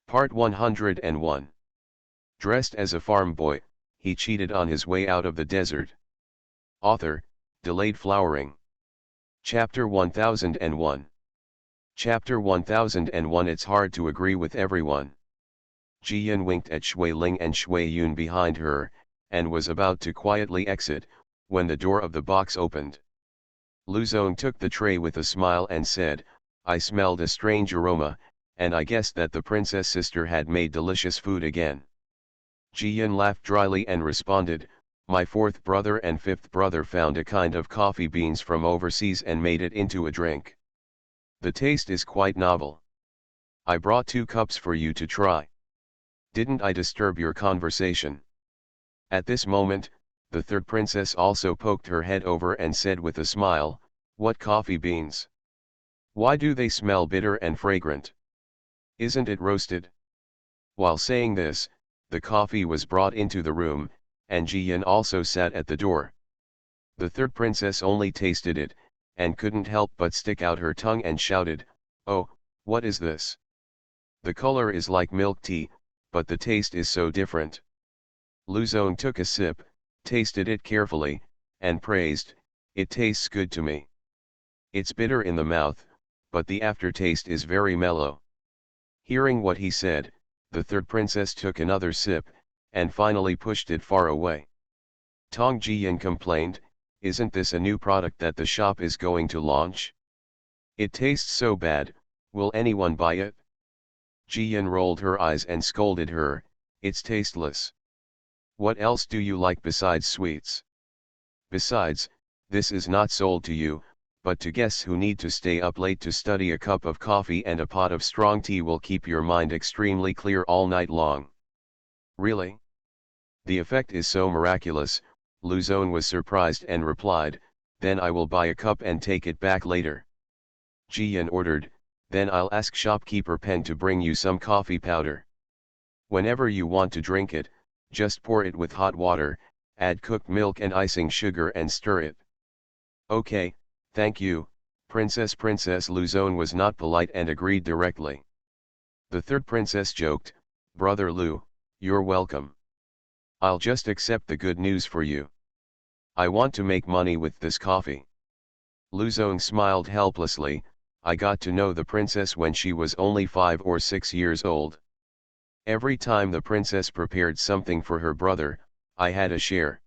Part 101. Dressed as a farm boy, he cheated on his way out of the desert. Author, Delayed Flowering. Chapter 1001. Chapter 1001. It's hard to agree with everyone. Ji-Yun winked at Shui Ling and Shui Yun behind her, and was about to quietly exit, when the door of the box opened. Lu Zong took the tray with a smile and said, "I smelled a strange aroma, and I guessed that the princess sister had made delicious food again." Ji-Yun laughed dryly and responded, "My fourth brother and fifth brother found a kind of coffee beans from overseas and made it into a drink. The taste is quite novel. I brought 2 cups for you to try. Didn't I disturb your conversation?" At this moment, the third princess also poked her head over and said with a smile, "What coffee beans? Why do they smell bitter and fragrant? Isn't it roasted?" While saying this, the coffee was brought into the room, and Ji-Yun also sat at the door. The third princess only tasted it, and couldn't help but stick out her tongue and shouted, "Oh, what is this? The color is like milk tea, but the taste is so different." Lu Zong took a sip, tasted it carefully, and praised, "It tastes good to me. It's bitter in the mouth, but the aftertaste is very mellow." Hearing what he said, the third princess took another sip, and finally pushed it far away. Tong Ji-Yun complained, "Isn't this a new product that the shop is going to launch? It tastes so bad, will anyone buy it?" Ji-Yun rolled her eyes and scolded her, "It's tasteless. What else do you like besides sweets? Besides, this is not sold to you, but to guests who need to stay up late to study. A cup of coffee and a pot of strong tea will keep your mind extremely clear all night long." "Really? The effect is so miraculous," Lu Zong was surprised and replied, "Then I will buy a cup and take it back later." Ji-Yun ordered, "Then I'll ask shopkeeper Pen to bring you some coffee powder. Whenever you want to drink it, just pour it with hot water, add cooked milk and icing sugar and stir it." "Okay, thank you, Princess." Lu Zong was not polite and agreed directly. The third princess joked, "Brother Lu, you're welcome. I'll just accept the good news for you. I want to make money with this coffee." Lu Zong smiled helplessly, "I got to know the princess when she was only 5 or 6 years old. Every time the princess prepared something for her brother, I had a share.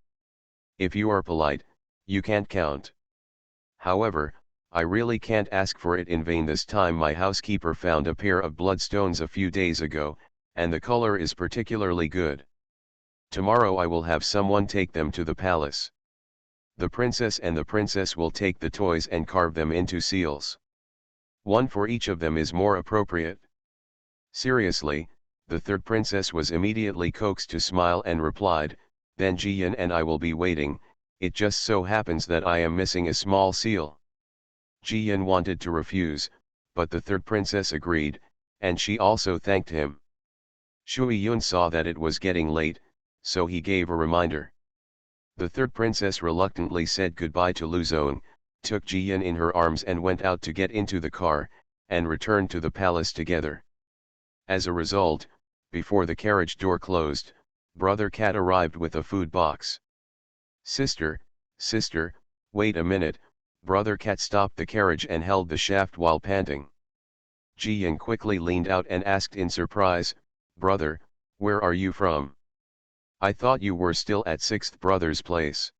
If you are polite, you can't count. However, I really can't ask for it in vain. This time my housekeeper found a pair of bloodstones a few days ago, and the color is particularly good. Tomorrow I will have someone take them to the palace. The princess and the princess will take the toys and carve them into seals. One for each of them is more appropriate." Seriously, the third princess was immediately coaxed to smile and replied, "Then Ji-Yun and I will be waiting. It just so happens that I am missing a small seal." Ji-Yun wanted to refuse, but the third princess agreed, and she also thanked him. Shui Yun saw that it was getting late, so he gave a reminder. The third princess reluctantly said goodbye to Lu Zong, took Ji-Yun in her arms and went out to get into the car, and returned to the palace together. As a result, before the carriage door closed, Brother Cat arrived with a food box. Sister, wait a minute." Brother Cat stopped the carriage and held the shaft while panting. Ji-Yun quickly leaned out and asked in surprise, "Brother, where are you from? I thought you were still at 6th brother's place."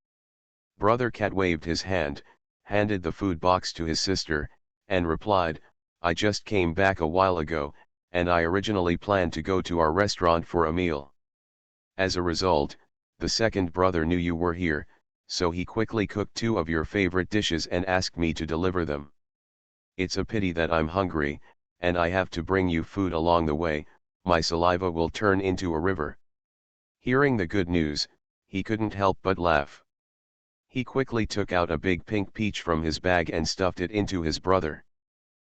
Brother Cat waved his hand, handed the food box to his sister, and replied, "I just came back a while ago, and I originally planned to go to our restaurant for a meal. As a result, the second brother knew you were here, so he quickly cooked 2 of your favorite dishes and asked me to deliver them. It's a pity that I'm hungry, and I have to bring you food along the way. My saliva will turn into a river." Hearing the good news, he couldn't help but laugh. He quickly took out a big pink peach from his bag and stuffed it into his brother.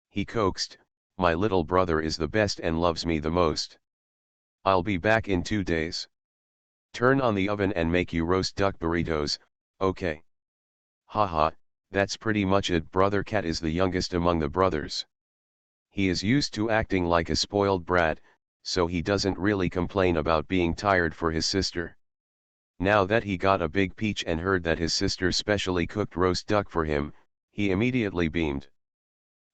He coaxed, "My little brother is the best and loves me the most. I'll be back in 2 days. Turn on the oven and make you roast duck burritos, okay?" "Haha, that's pretty much it." Brother Cat is the youngest among the brothers. He is used to acting like a spoiled brat, so he doesn't really complain about being tired for his sister. Now that he got a big peach and heard that his sister specially cooked roast duck for him, he immediately beamed.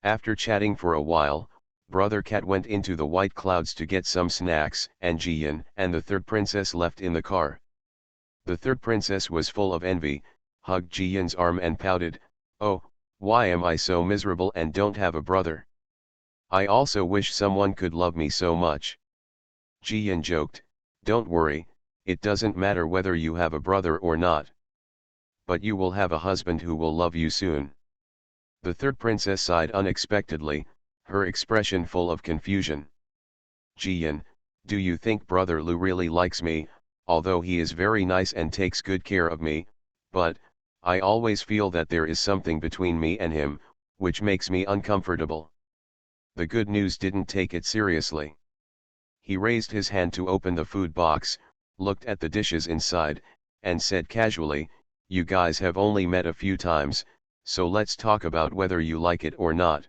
After chatting for a while, Brother Cat went into the white clouds to get some snacks, and Jiyan and the third princess left in the car. The third princess was full of envy, hugged Jiyan's arm and pouted, "Oh, why am I so miserable and don't have a brother? I also wish someone could love me so much." Jiyan joked, "Don't worry, it doesn't matter whether you have a brother or not. But you will have a husband who will love you soon." The third princess sighed unexpectedly, her expression full of confusion. "Jiyan, do you think Brother Lu really likes me, although he is very nice and takes good care of me, but I always feel that there is something between me and him, which makes me uncomfortable." The good news didn't take it seriously. He raised his hand to open the food box, looked at the dishes inside, and said casually, "You guys have only met a few times, so let's talk about whether you like it or not.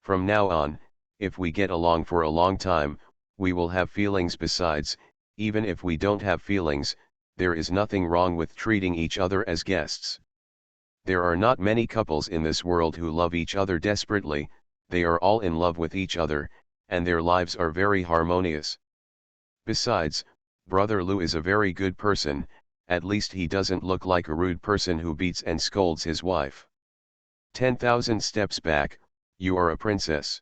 From now on, if we get along for a long time, we will have feelings besides, even if we don't have feelings, there is nothing wrong with treating each other as guests. There are not many couples in this world who love each other desperately, they are all in love with each other, and their lives are very harmonious. Besides, Brother Lu is a very good person, at least he doesn't look like a rude person who beats and scolds his wife. 10,000 steps back, you are a princess.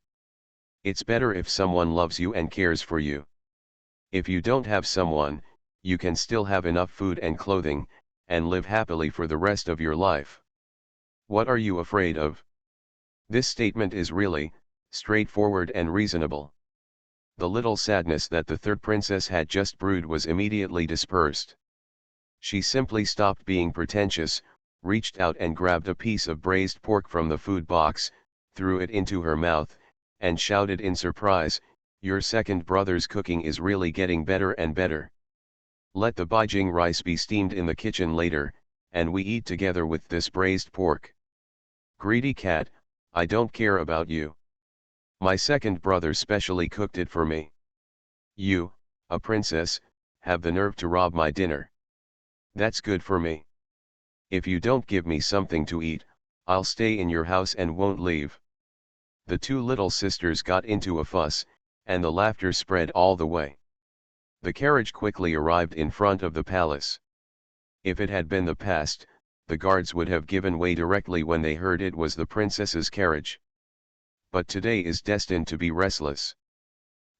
It's better if someone loves you and cares for you. If you don't have someone, you can still have enough food and clothing, and live happily for the rest of your life. What are you afraid of?" This statement is really straightforward and reasonable. The little sadness that the third princess had just brewed was immediately dispersed. She simply stopped being pretentious, reached out and grabbed a piece of braised pork from the food box, threw it into her mouth, and shouted in surprise, "Your second brother's cooking is really getting better and better. Let the Beijing rice be steamed in the kitchen later, and we eat together with this braised pork. Greedy cat, I don't care about you. My second brother specially cooked it for me. You, a princess, have the nerve to rob my dinner. That's good for me. If you don't give me something to eat, I'll stay in your house and won't leave." The two little sisters got into a fuss, and the laughter spread all the way. The carriage quickly arrived in front of the palace. If it had been the past, the guards would have given way directly when they heard it was the princess's carriage. But today is destined to be restless.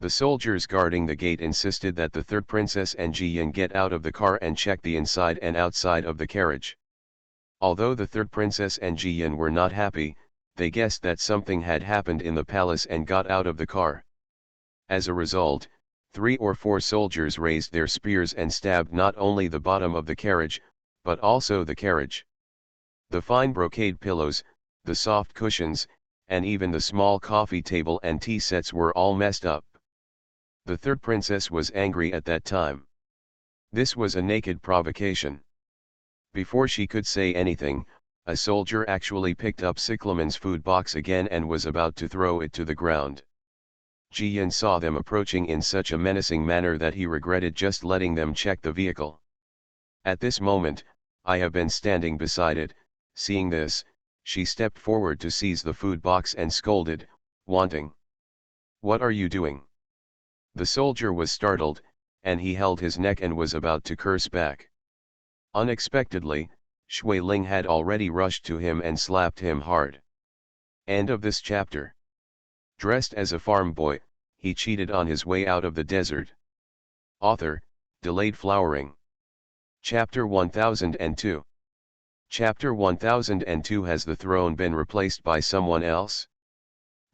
The soldiers guarding the gate insisted that the third princess and Jiyan get out of the car and check the inside and outside of the carriage. Although the third princess and Jiyan were not happy, they guessed that something had happened in the palace and got out of the car. As a result, 3 or 4 soldiers raised their spears and stabbed not only the bottom of the carriage, but also the carriage. The fine brocade pillows, the soft cushions, and even the small coffee table and tea sets were all messed up. The third princess was angry at that time. This was a naked provocation. Before she could say anything, a soldier actually picked up Cyclamen's food box again and was about to throw it to the ground. Jiyan saw them approaching in such a menacing manner that he regretted just letting them check the vehicle. At this moment, I have been standing beside it. Seeing this, she stepped forward to seize the food box and scolded, "Wanting. What are you doing?" The soldier was startled, and he held his neck and was about to curse back. Unexpectedly, Shui Ling had already rushed to him and slapped him hard. End of this chapter. Dressed as a farm boy, he cheated on his way out of the desert. Author, Delayed Flowering. Chapter 1002. Chapter 1002. Has the throne been replaced by someone else?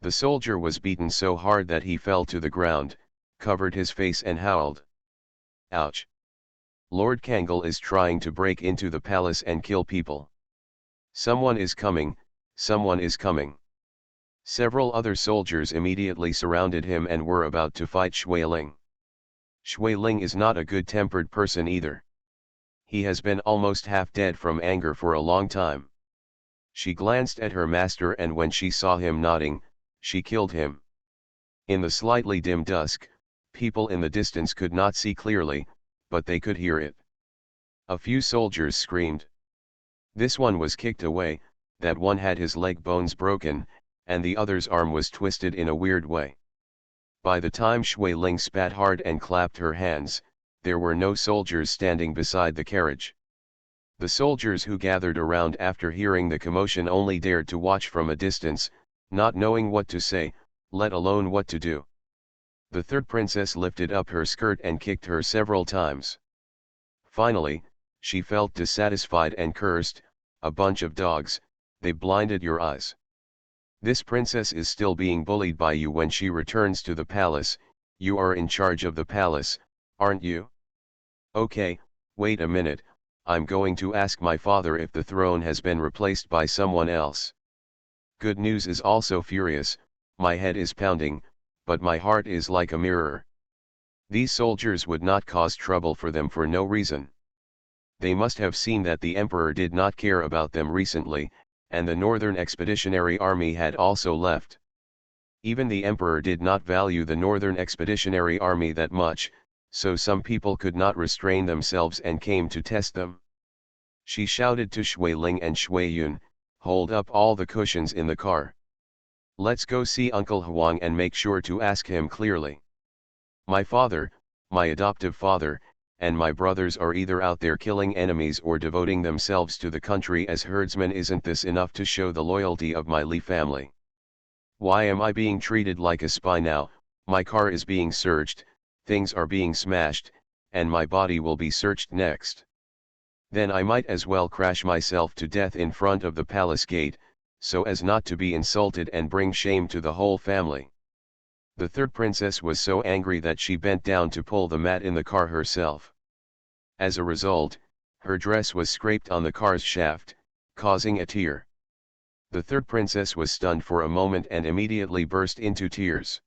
The soldier was beaten so hard that he fell to the ground, covered his face and howled. Ouch! Lord Kangol is trying to break into the palace and kill people. Someone is coming, someone is coming. Several other soldiers immediately surrounded him and were about to fight Shui Ling. Shui Ling is not a good-tempered person either. He has been almost half dead from anger for a long time. She glanced at her master and when she saw him nodding, she killed him. In the slightly dim dusk, People in the distance could not see clearly, but they could hear it. A few soldiers screamed. This one was kicked away, that one had his leg bones broken, and the other's arm was twisted in a weird way. By the time Shui Ling spat hard and clapped her hands, there were no soldiers standing beside the carriage. The soldiers who gathered around after hearing the commotion only dared to watch from a distance, not knowing what to say, let alone what to do. The third princess lifted up her skirt and kicked her several times. Finally, she felt dissatisfied and cursed, "A bunch of dogs, they blinded your eyes. This princess is still being bullied by you when she returns to the palace. You are in charge of the palace, aren't you? Okay, wait a minute, I'm going to ask my father if the throne has been replaced by someone else." Good News is also furious, "My head is pounding, but my heart is like a mirror." These soldiers would not cause trouble for them for no reason. They must have seen that the emperor did not care about them recently, and the Northern Expeditionary Army had also left. Even the emperor did not value the Northern Expeditionary Army that much, so some people could not restrain themselves and came to test them. She shouted to Shui Ling and Shui Yun, "Hold up all the cushions in the car. Let's go see Uncle Huang and make sure to ask him clearly. My father, my adoptive father, and my brothers are either out there killing enemies or devoting themselves to the country as herdsmen. Isn't this enough to show the loyalty of my Li family? Why am I being treated like a spy now? My car is being searched, things are being smashed, and my body will be searched next. Then I might as well crash myself to death in front of the palace gate, so as not to be insulted and bring shame to the whole family." The third princess was so angry that she bent down to pull the mat in the car herself. As a result, her dress was scraped on the car's shaft, causing a tear. The third princess was stunned for a moment and immediately burst into tears.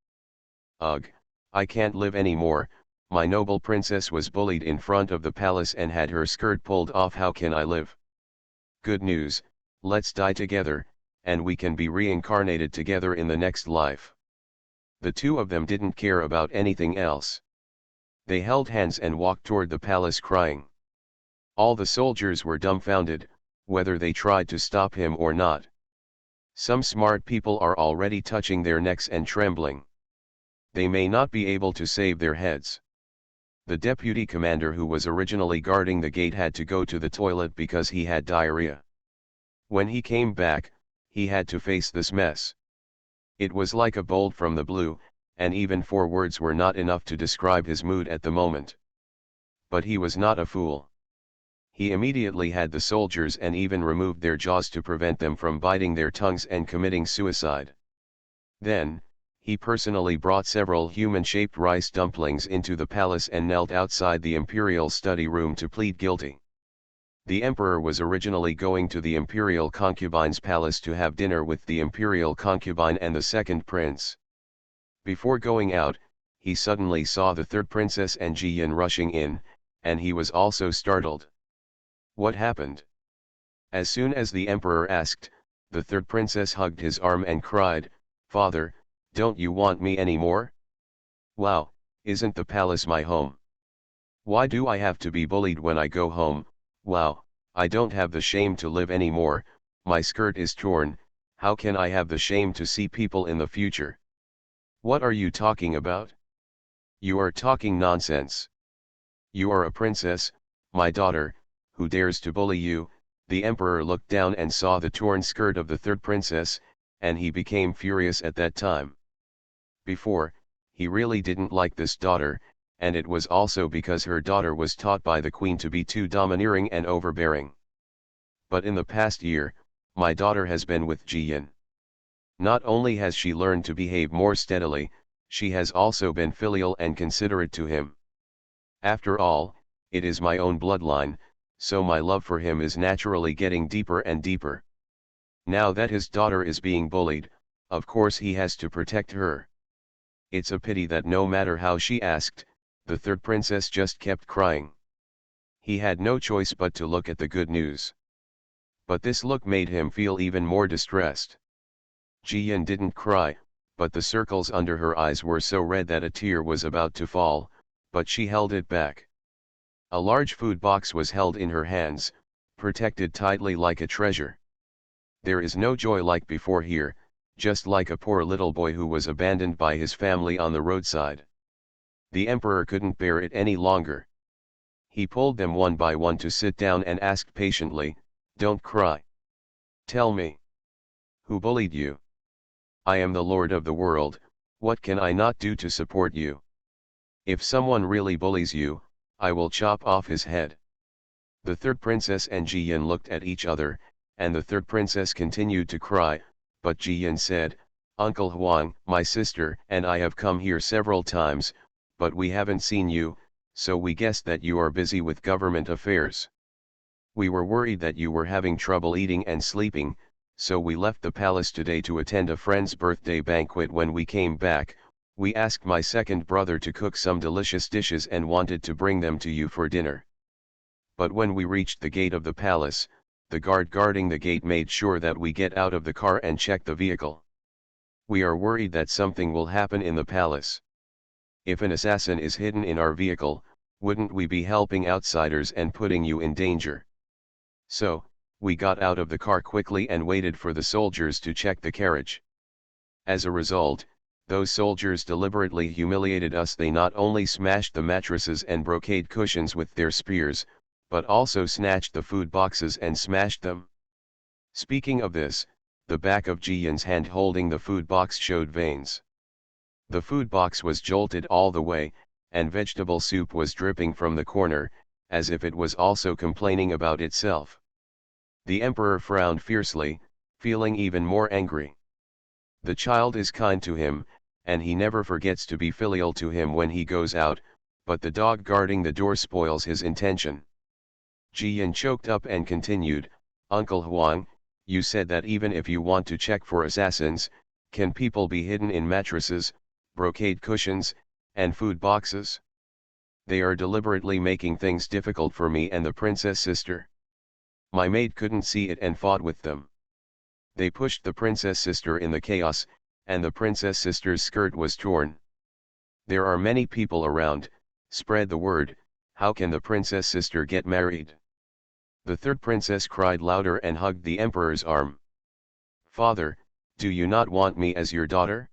"Ugh, I can't live anymore, my noble princess was bullied in front of the palace and had her skirt pulled off. How can I live? Good news, let's die together, and we can be reincarnated together in the next life." The two of them didn't care about anything else. They held hands and walked toward the palace crying. All the soldiers were dumbfounded, whether they tried to stop him or not. Some smart people are already touching their necks and trembling. They may not be able to save their heads. The deputy commander who was originally guarding the gate had to go to the toilet because he had diarrhea. When he came back, he had to face this mess. It was like a bolt from the blue, and even 4 words were not enough to describe his mood at the moment. But he was not a fool. He immediately had the soldiers and even removed their jaws to prevent them from biting their tongues and committing suicide. Then, he personally brought several human-shaped rice dumplings into the palace and knelt outside the imperial study room to plead guilty. The emperor was originally going to the imperial concubine's palace to have dinner with the imperial concubine and the second prince. Before going out, he suddenly saw the third princess and Ji Yin rushing in, and he was also startled. What happened? As soon as the emperor asked, the third princess hugged his arm and cried, "Father, don't you want me anymore? Wow, isn't the palace my home? Why do I have to be bullied when I go home? Wow, I don't have the shame to live anymore, my skirt is torn, how can I have the shame to see people in the future? What are you talking about? You are talking nonsense. You are a princess, my daughter, who dares to bully you?" The emperor looked down and saw the torn skirt of the third princess, and he became furious at that time. Before, he really didn't like this daughter, and it was also because her daughter was taught by the queen to be too domineering and overbearing. But in the past year, my daughter has been with Ji Yin. Not only has she learned to behave more steadily, she has also been filial and considerate to him. After all, it is my own bloodline, so my love for him is naturally getting deeper and deeper. Now that his daughter is being bullied, of course he has to protect her. It's a pity that no matter how she asked, the third princess just kept crying. He had no choice but to look at the good news. But this look made him feel even more distressed. Ji Yin didn't cry, but the circles under her eyes were so red that a tear was about to fall, but she held it back. A large food box was held in her hands, protected tightly like a treasure. There is no joy like before here, just like a poor little boy who was abandoned by his family on the roadside. The emperor couldn't bear it any longer. He pulled them one by one to sit down and asked patiently, "Don't cry. Tell me. Who bullied you? I am the lord of the world, what can I not do to support you? If someone really bullies you, I will chop off his head." The third princess and Jiyan looked at each other, and the third princess continued to cry, but Jiyan said, "Uncle Huang, my sister and I have come here several times, but we haven't seen you, so we guessed that you are busy with government affairs. We were worried that you were having trouble eating and sleeping, so we left the palace today to attend a friend's birthday banquet. When we came back, we asked my second brother to cook some delicious dishes and wanted to bring them to you for dinner. But when we reached the gate of the palace, the guard guarding the gate made sure that we get out of the car and check the vehicle. We are worried that something will happen in the palace. If an assassin is hidden in our vehicle, wouldn't we be helping outsiders and putting you in danger? So, we got out of the car quickly and waited for the soldiers to check the carriage. As a result, those soldiers deliberately humiliated us. They not only smashed the mattresses and brocade cushions with their spears, but also snatched the food boxes and smashed them." Speaking of this, the back of Jiyan's hand holding the food box showed veins. The food box was jolted all the way, and vegetable soup was dripping from the corner, as if it was also complaining about itself. The emperor frowned fiercely, feeling even more angry. The child is kind to him, and he never forgets to be filial to him when he goes out, but the dog guarding the door spoils his intention. Jiyan choked up and continued, "Uncle Huang, you said that even if you want to check for assassins, can people be hidden in mattresses, brocade cushions, and food boxes? They are deliberately making things difficult for me and the princess sister. My maid couldn't see it and fought with them. They pushed the princess sister in the chaos, and the princess sister's skirt was torn. There are many people around, spread the word, how can the princess sister get married?" The third princess cried louder and hugged the emperor's arm. "Father, do you not want me as your daughter?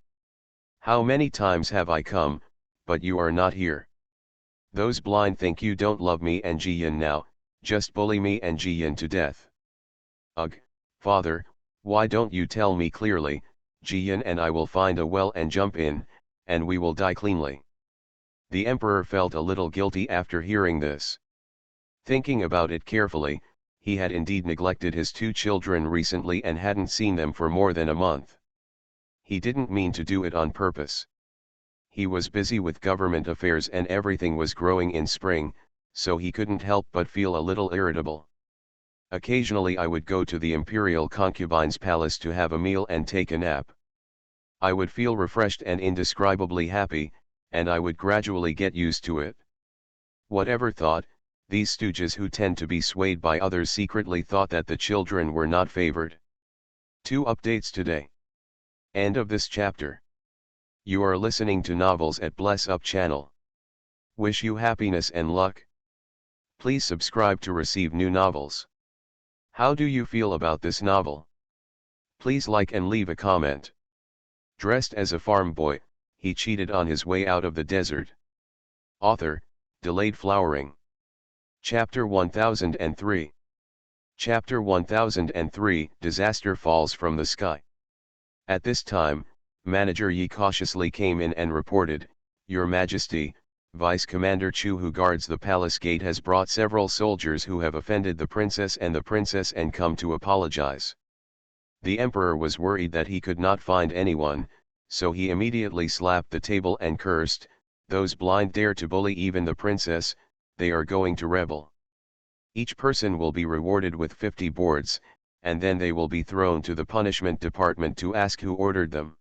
How many times have I come, but you are not here? Those blind think you don't love me and Jiyan now, just bully me and Jiyan to death. Ugh, father, why don't you tell me clearly? Jiyan and I will find a well and jump in, and we will die cleanly." The emperor felt a little guilty after hearing this. Thinking about it carefully, he had indeed neglected his two children recently and hadn't seen them for more than a month. He didn't mean to do it on purpose. He was busy with government affairs and everything was growing in spring, so he couldn't help but feel a little irritable. Occasionally I would go to the imperial concubine's palace to have a meal and take a nap. I would feel refreshed and indescribably happy, and I would gradually get used to it. Whatever thought, these stooges who tend to be swayed by others secretly thought that the children were not favored. 2 updates today. End of this chapter. You are listening to Novels at Bless Up channel. Wish you happiness and luck. Please subscribe to receive new novels. How do you feel about this novel? Please like and leave a comment. Dressed as a farm boy, he cheated on his way out of the desert. Author, Delayed Flowering. Chapter 1003. Chapter 1003, Disaster Falls from the Sky. At this time, Manager Yi cautiously came in and reported, "Your Majesty, Vice Commander Chu who guards the palace gate has brought several soldiers who have offended the princess and come to apologize." The emperor was worried that he could not find anyone, so he immediately slapped the table and cursed, "Those blind dare to bully even the princess, they are going to rebel. Each person will be rewarded with 50 boards, and then they will be thrown to the punishment department to ask who ordered them."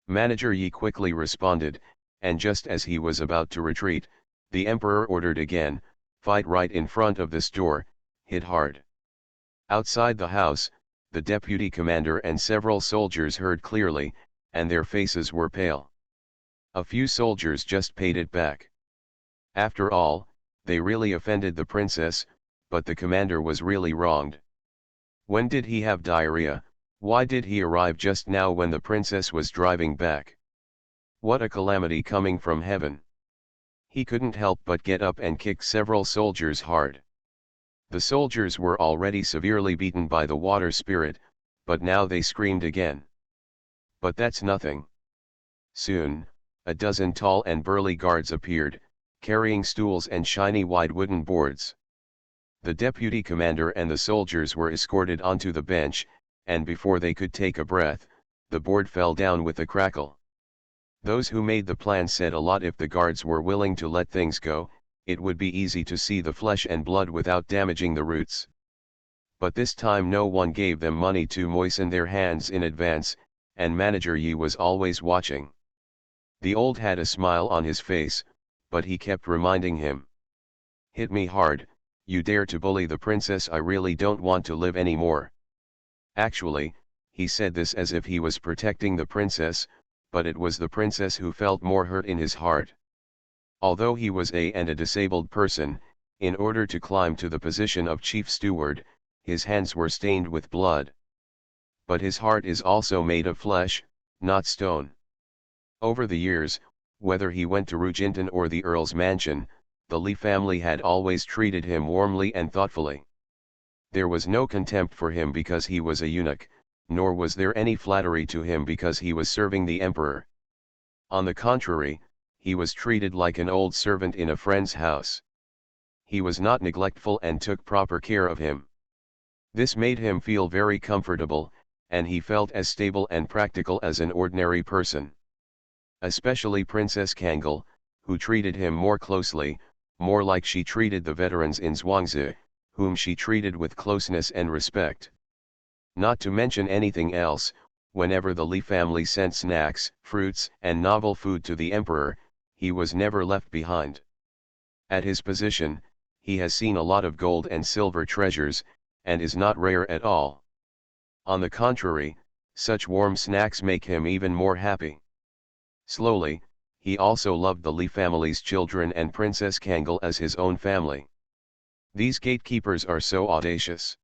Manager Yi quickly responded, and just as he was about to retreat, the emperor ordered again, "Fight right in front of this door, hit hard." Outside the house, the deputy commander and several soldiers heard clearly, and their faces were pale. A few soldiers just paid it back. After all, they really offended the princess, but the commander was really wronged. When did he have diarrhea? Why did he arrive just now when the princess was driving back? What a calamity coming from heaven! He couldn't help but get up and kick several soldiers hard. The soldiers were already severely beaten by the water spirit, but now they screamed again. But that's nothing. Soon, a dozen tall and burly guards appeared, carrying stools and shiny white wooden boards. The deputy commander and the soldiers were escorted onto the bench, and before they could take a breath, the board fell down with a crackle. Those who made the plan said a lot if the guards were willing to let things go, it would be easy to see the flesh and blood without damaging the roots. But this time no one gave them money to moisten their hands in advance, and Manager Yi was always watching. The old had a smile on his face, but he kept reminding him. Hit me hard, you dare to bully the princess, I really don't want to live anymore. Actually, he said this as if he was protecting the princess, but it was the princess who felt more hurt in his heart. Although he was a disabled person, in order to climb to the position of chief steward, his hands were stained with blood. But his heart is also made of flesh, not stone. Over the years, whether he went to Ruginton or the Earl's mansion, the Li family had always treated him warmly and thoughtfully. There was no contempt for him because he was a eunuch, nor was there any flattery to him because he was serving the emperor. On the contrary, he was treated like an old servant in a friend's house. He was not neglectful and took proper care of him. This made him feel very comfortable, and he felt as stable and practical as an ordinary person. Especially Princess Kangol, who treated him more closely, more like she treated the veterans in Zhuangzi, whom she treated with closeness and respect. Not to mention anything else, whenever the Li family sent snacks, fruits, and novel food to the emperor, he was never left behind. At his position, he has seen a lot of gold and silver treasures, and is not rare at all. On the contrary, such warm snacks make him even more happy. Slowly, he also loved the Li family's children and Princess Kangol as his own family. These gatekeepers are so audacious.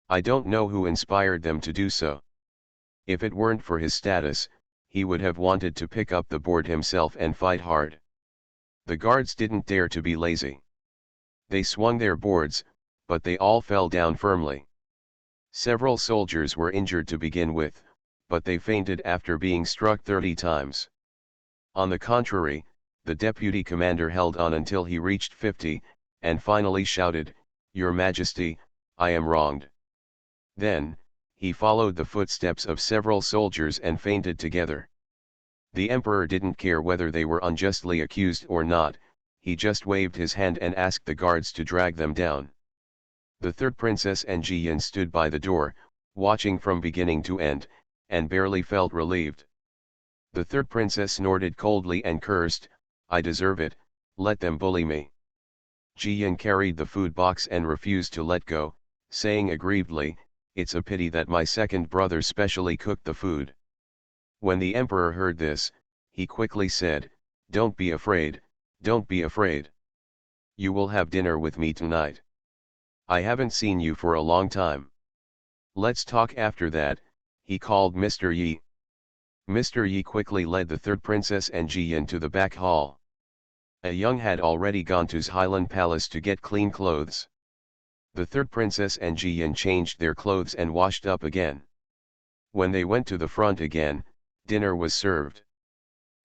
I don't know who inspired them to do so. If it weren't for his status, he would have wanted to pick up the board himself and fight hard. The guards didn't dare to be lazy. They swung their boards, but they all fell down firmly. Several soldiers were injured to begin with, but they fainted after being struck 30 times. On the contrary, the deputy commander held on until he reached 50, and finally shouted, "Your Majesty, I am wronged." Then, he followed the footsteps of several soldiers and fainted together. The emperor didn't care whether they were unjustly accused or not, he just waved his hand and asked the guards to drag them down. The third princess and Jiyan stood by the door, watching from beginning to end, and barely felt relieved. The third princess snorted coldly and cursed, "I deserve it, let them bully me." Jiyan carried the food box and refused to let go, saying aggrievedly, "It's a pity that my second brother specially cooked the food." When the emperor heard this, he quickly said, "Don't be afraid, don't be afraid. You will have dinner with me tonight. I haven't seen you for a long time. Let's talk after that," he called Mr. Yi. Mr. Yi quickly led the third princess and Jiyan to the back hall. A young had already gone to Highland Palace to get clean clothes. The third princess and Jiyan changed their clothes and washed up again. When they went to the front again, dinner was served.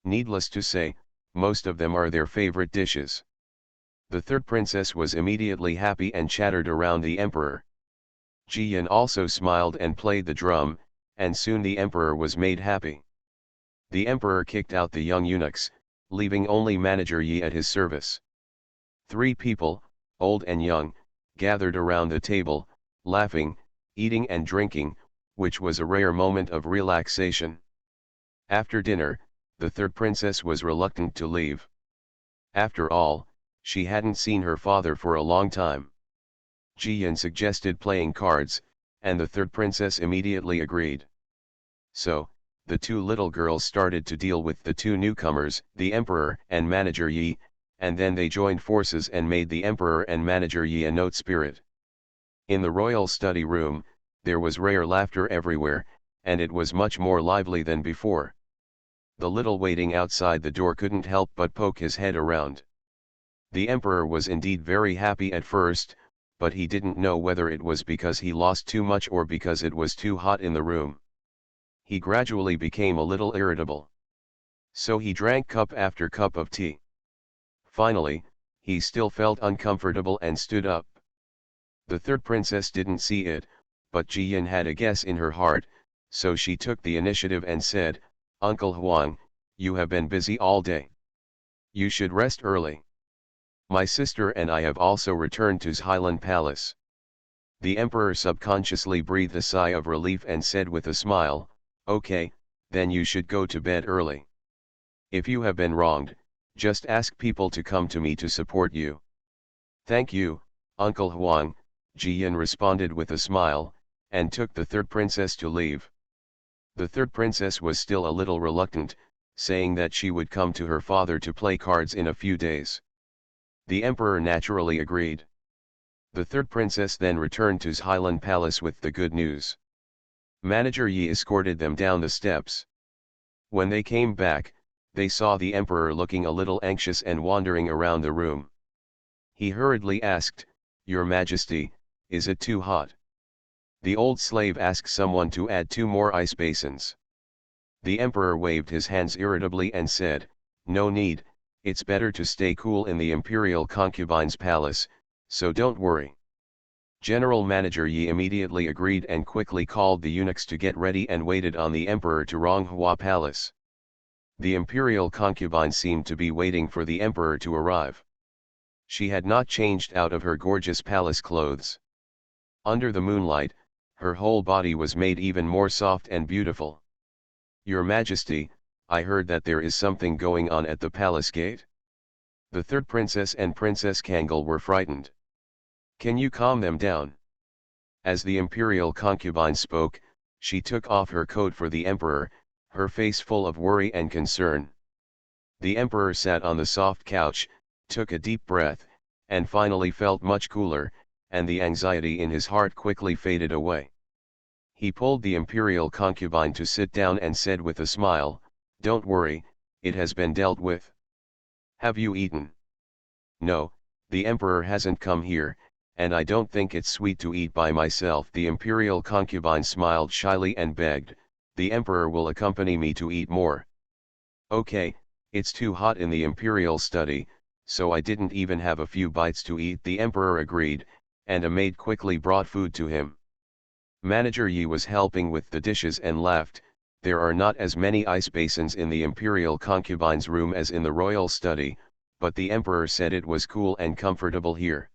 Needless to say, most of them are their favorite dishes. The third princess was immediately happy and chattered around the emperor. Jiyan also smiled and played the drum, and soon the emperor was made happy. The emperor kicked out the young eunuchs, leaving only Manager Yi at his service. 3 people, old and young, gathered around the table, laughing, eating and drinking, which was a rare moment of relaxation. After dinner, the third princess was reluctant to leave. After all, she hadn't seen her father for a long time. Jiyan suggested playing cards, and the third princess immediately agreed. So, the two little girls started to deal with the two newcomers, the Emperor and Manager Yi, and then they joined forces and made the Emperor and Manager Yi a note spirit. In the royal study room, there was rare laughter everywhere, and it was much more lively than before. The little waiting outside the door couldn't help but poke his head around. The Emperor was indeed very happy at first, but he didn't know whether it was because he lost too much or because it was too hot in the room. He gradually became a little irritable. So he drank cup after cup of tea. Finally, he still felt uncomfortable and stood up. The third princess didn't see it, but Jiyan had a guess in her heart, so she took the initiative and said, "Uncle Huang, you have been busy all day. You should rest early. My sister and I have also returned to Highland Palace." The Emperor subconsciously breathed a sigh of relief and said with a smile, "Okay, then you should go to bed early. If you have been wronged, just ask people to come to me to support you." "Thank you, Uncle Huang," Jiyan responded with a smile, and took the third princess to leave. The third princess was still a little reluctant, saying that she would come to her father to play cards in a few days. The Emperor naturally agreed. The third princess then returned to Highland Palace with the good news. Manager Yi escorted them down the steps. When they came back, they saw the Emperor looking a little anxious and wandering around the room. He hurriedly asked, "Your Majesty, is it too hot?" The old slave asked someone to add 2 more ice basins. The Emperor waved his hands irritably and said, "No need, it's better to stay cool in the imperial concubine's palace, so don't worry." General Manager Yi immediately agreed and quickly called the eunuchs to get ready and waited on the Emperor to Ronghua Palace. The imperial concubine seemed to be waiting for the Emperor to arrive. She had not changed out of her gorgeous palace clothes. Under the moonlight, her whole body was made even more soft and beautiful. "Your Majesty, I heard that there is something going on at the palace gate." The third princess and Princess Kangal were frightened. "Can you calm them down?" As the imperial concubine spoke, she took off her coat for the Emperor, her face full of worry and concern. The Emperor sat on the soft couch, took a deep breath, and finally felt much cooler, and the anxiety in his heart quickly faded away. He pulled the imperial concubine to sit down and said with a smile, "Don't worry, it has been dealt with. Have you eaten?" "No, the Emperor hasn't come here, and I don't think it's sweet to eat by myself." The imperial concubine smiled shyly and begged, "The Emperor will accompany me to eat more." "Okay, it's too hot in the imperial study, so I didn't even have a few bites to eat." The Emperor agreed, and a maid quickly brought food to him. Manager Yi was helping with the dishes and laughed, "There are not as many ice basins in the imperial concubine's room as in the royal study, but the Emperor said it was cool and comfortable here."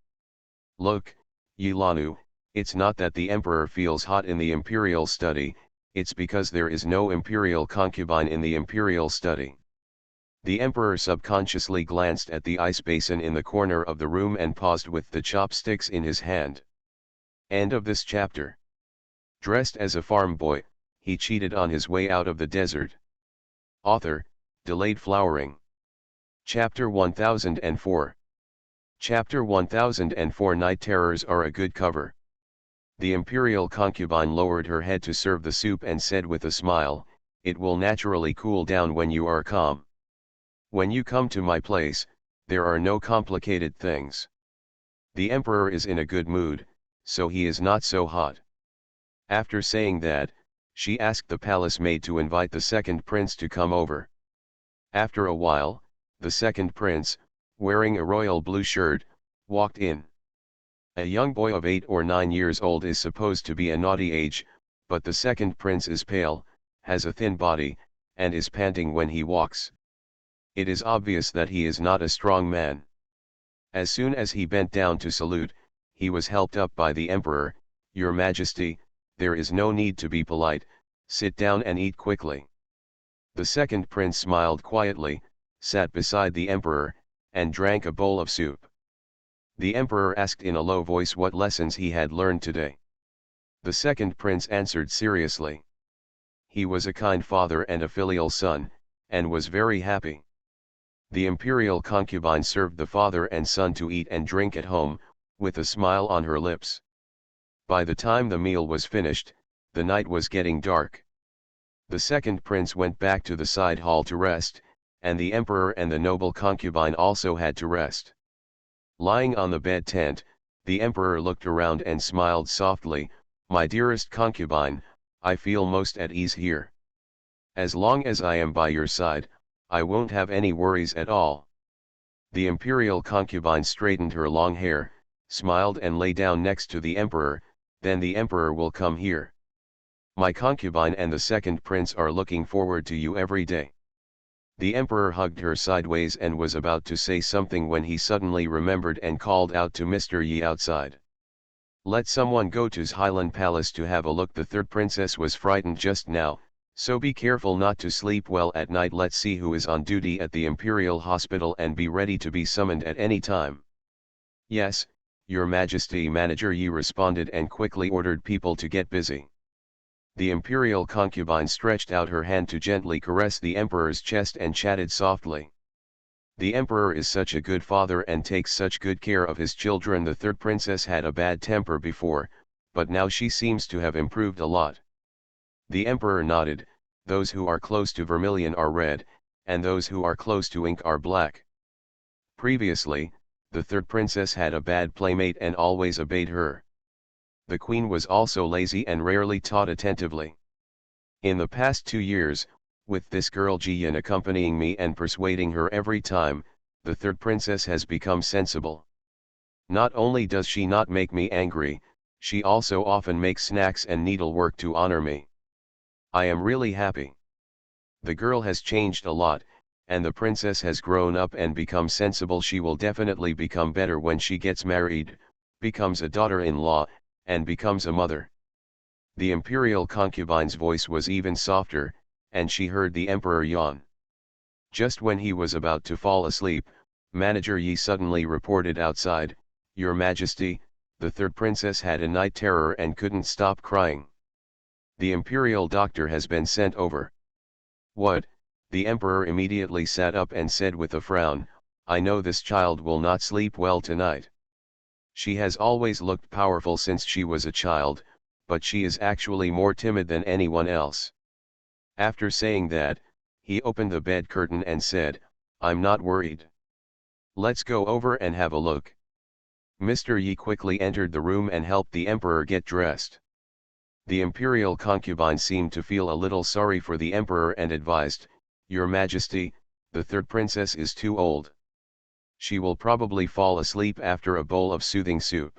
"Look, Yilanu, it's not that the Emperor feels hot in the imperial study, it's because there is no imperial concubine in the imperial study." The Emperor subconsciously glanced at the ice basin in the corner of the room and paused with the chopsticks in his hand. End of this chapter. Dressed as a farm boy, he cheated on his way out of the desert. Author, Delayed Flowering. Chapter 1004. Chapter 1004. Night terrors are a good cover. The imperial concubine lowered her head to serve the soup and said with a smile, "It will naturally cool down when you are calm. When you come to my place, there are no complicated things. The Emperor is in a good mood, so he is not so hot." After saying that, she asked the palace maid to invite the second prince to come over. After a while, the second prince, wearing a royal blue shirt, walked in. A young boy of 8 or 9 years old is supposed to be a naughty age, but the second prince is pale, has a thin body, and is panting when he walks. It is obvious that he is not a strong man. As soon as he bent down to salute, he was helped up by the Emperor. "Your Majesty, there is no need to be polite, sit down and eat quickly." The second prince smiled quietly, sat beside the Emperor, and drank a bowl of soup. The Emperor asked in a low voice what lessons he had learned today. The second prince answered seriously. He was a kind father and a filial son, and was very happy. The imperial concubine served the father and son to eat and drink at home, with a smile on her lips. By the time the meal was finished, the night was getting dark. The second prince went back to the side hall to rest, and the emperor and the noble concubine also had to rest. Lying on the bed tent, the emperor looked around and smiled softly. "My dearest concubine, I feel most at ease here. As long as I am by your side, I won't have any worries at all." The imperial concubine straightened her long hair, smiled and lay down next to the emperor. "Then the emperor will come here. My concubine and the second prince are looking forward to you every day." The emperor hugged her sideways and was about to say something when he suddenly remembered and called out to Mr. Yi outside. "Let someone go to Highland Palace to have a look. The third princess was frightened just now, so be careful not to sleep well at night. Let's see who is on duty at the Imperial Hospital and be ready to be summoned at any time." "Yes, Your Majesty." Manager Yi responded and quickly ordered people to get busy. The imperial concubine stretched out her hand to gently caress the emperor's chest and chatted softly. "The emperor is such a good father and takes such good care of his children." The third princess had a bad temper before, but now she seems to have improved a lot. The emperor nodded. "Those who are close to vermilion are red, and those who are close to ink are black." Previously, the third princess had a bad playmate and always obeyed her. The queen was also lazy and rarely taught attentively. In the past 2 years, with this girl Jiyan accompanying me and persuading her every time, the third princess has become sensible. Not only does she not make me angry, she also often makes snacks and needlework to honor me. I am really happy. The girl has changed a lot, and the princess has grown up and become sensible. She will definitely become better when she gets married, becomes a daughter-in-law, and becomes a mother. The imperial concubine's voice was even softer, and she heard the emperor yawn. Just when he was about to fall asleep, Manager Yi suddenly reported outside, "Your Majesty, the third princess had a night terror and couldn't stop crying. The imperial doctor has been sent over." "What?" The emperor immediately sat up and said with a frown, "I know this child will not sleep well tonight. She has always looked powerful since she was a child, but she is actually more timid than anyone else." After saying that, he opened the bed curtain and said, "I'm not worried. Let's go over and have a look." Mr. Yi quickly entered the room and helped the emperor get dressed. The imperial concubine seemed to feel a little sorry for the emperor and advised, "Your Majesty, the third princess is too old. She will probably fall asleep after a bowl of soothing soup.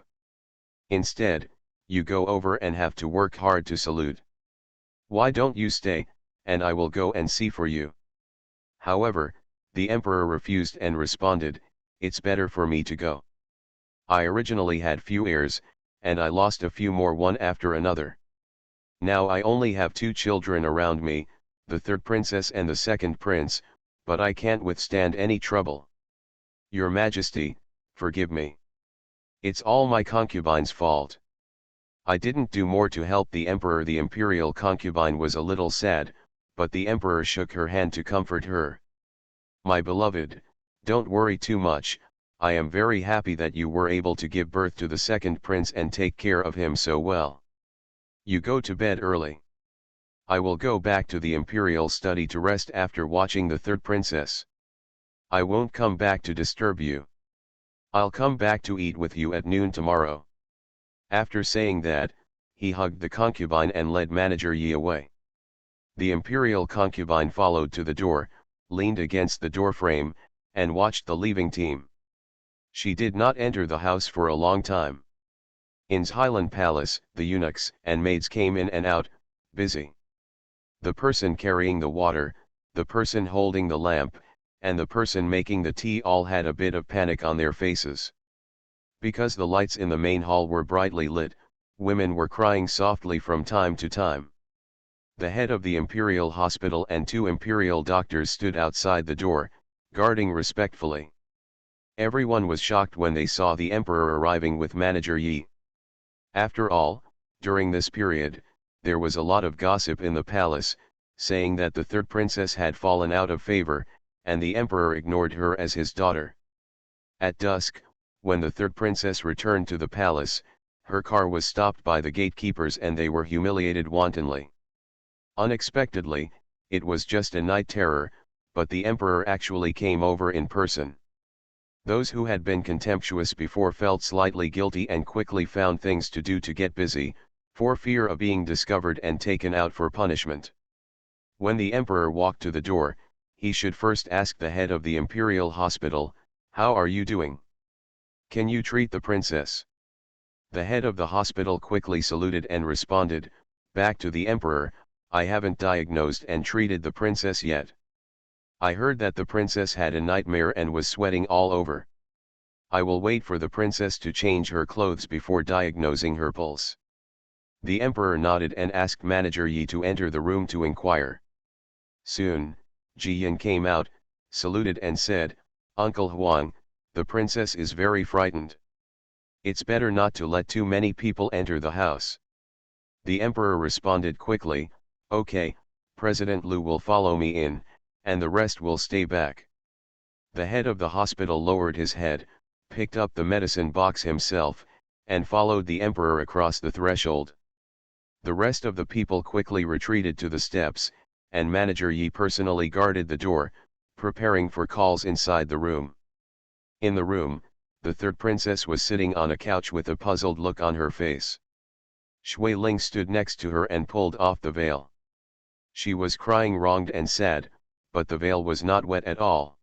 Instead, you go over and have to work hard to salute. Why don't you stay, and I will go and see for you." However, the emperor refused and responded, "It's better for me to go. I originally had few heirs, and I lost a few more one after another. Now I only have 2 children around me, the third princess and the second prince, but I can't withstand any trouble. Your Majesty, forgive me. It's all my concubine's fault. I didn't do more to help the emperor." The imperial concubine was a little sad, but the emperor shook her hand to comfort her. "My beloved, don't worry too much. I am very happy that you were able to give birth to the second prince and take care of him so well. You go to bed early. I will go back to the imperial study to rest after watching the third princess. I won't come back to disturb you. I'll come back to eat with you at noon tomorrow." After saying that, he hugged the concubine and led Manager Yi away. The imperial concubine followed to the door, leaned against the doorframe, and watched the leaving team. She did not enter the house for a long time. In Highland Palace, the eunuchs and maids came in and out, busy. The person carrying the water, the person holding the lamp, and the person making the tea all had a bit of panic on their faces. Because the lights in the main hall were brightly lit, women were crying softly from time to time. The head of the imperial hospital and 2 imperial doctors stood outside the door, guarding respectfully. Everyone was shocked when they saw the emperor arriving with Manager Yi. After all, during this period, there was a lot of gossip in the palace, saying that the third princess had fallen out of favor, and the emperor ignored her as his daughter. At dusk, when the third princess returned to the palace, her car was stopped by the gatekeepers and they were humiliated wantonly. Unexpectedly, it was just a night terror, but the emperor actually came over in person. Those who had been contemptuous before felt slightly guilty and quickly found things to do to get busy, for fear of being discovered and taken out for punishment. When the emperor walked to the door, he should first ask the head of the imperial hospital, "How are you doing? Can you treat the princess?" The head of the hospital quickly saluted and responded, back to the emperor, "I haven't diagnosed and treated the princess yet. I heard that the princess had a nightmare and was sweating all over. I will wait for the princess to change her clothes before diagnosing her pulse." The emperor nodded and asked manager Yi to enter the room to inquire. Soon, Ji Yin came out, saluted and said, "Uncle Huang, the princess is very frightened. It's better not to let too many people enter the house." The emperor responded quickly, "Okay, President Lu will follow me in, and the rest will stay back." The head of the hospital lowered his head, picked up the medicine box himself, and followed the emperor across the threshold. The rest of the people quickly retreated to the steps, and manager Yi personally guarded the door, preparing for calls inside the room. In the room, the third princess was sitting on a couch with a puzzled look on her face. Shui Ling stood next to her and pulled off the veil. She was crying, wronged and sad, but the veil was not wet at all.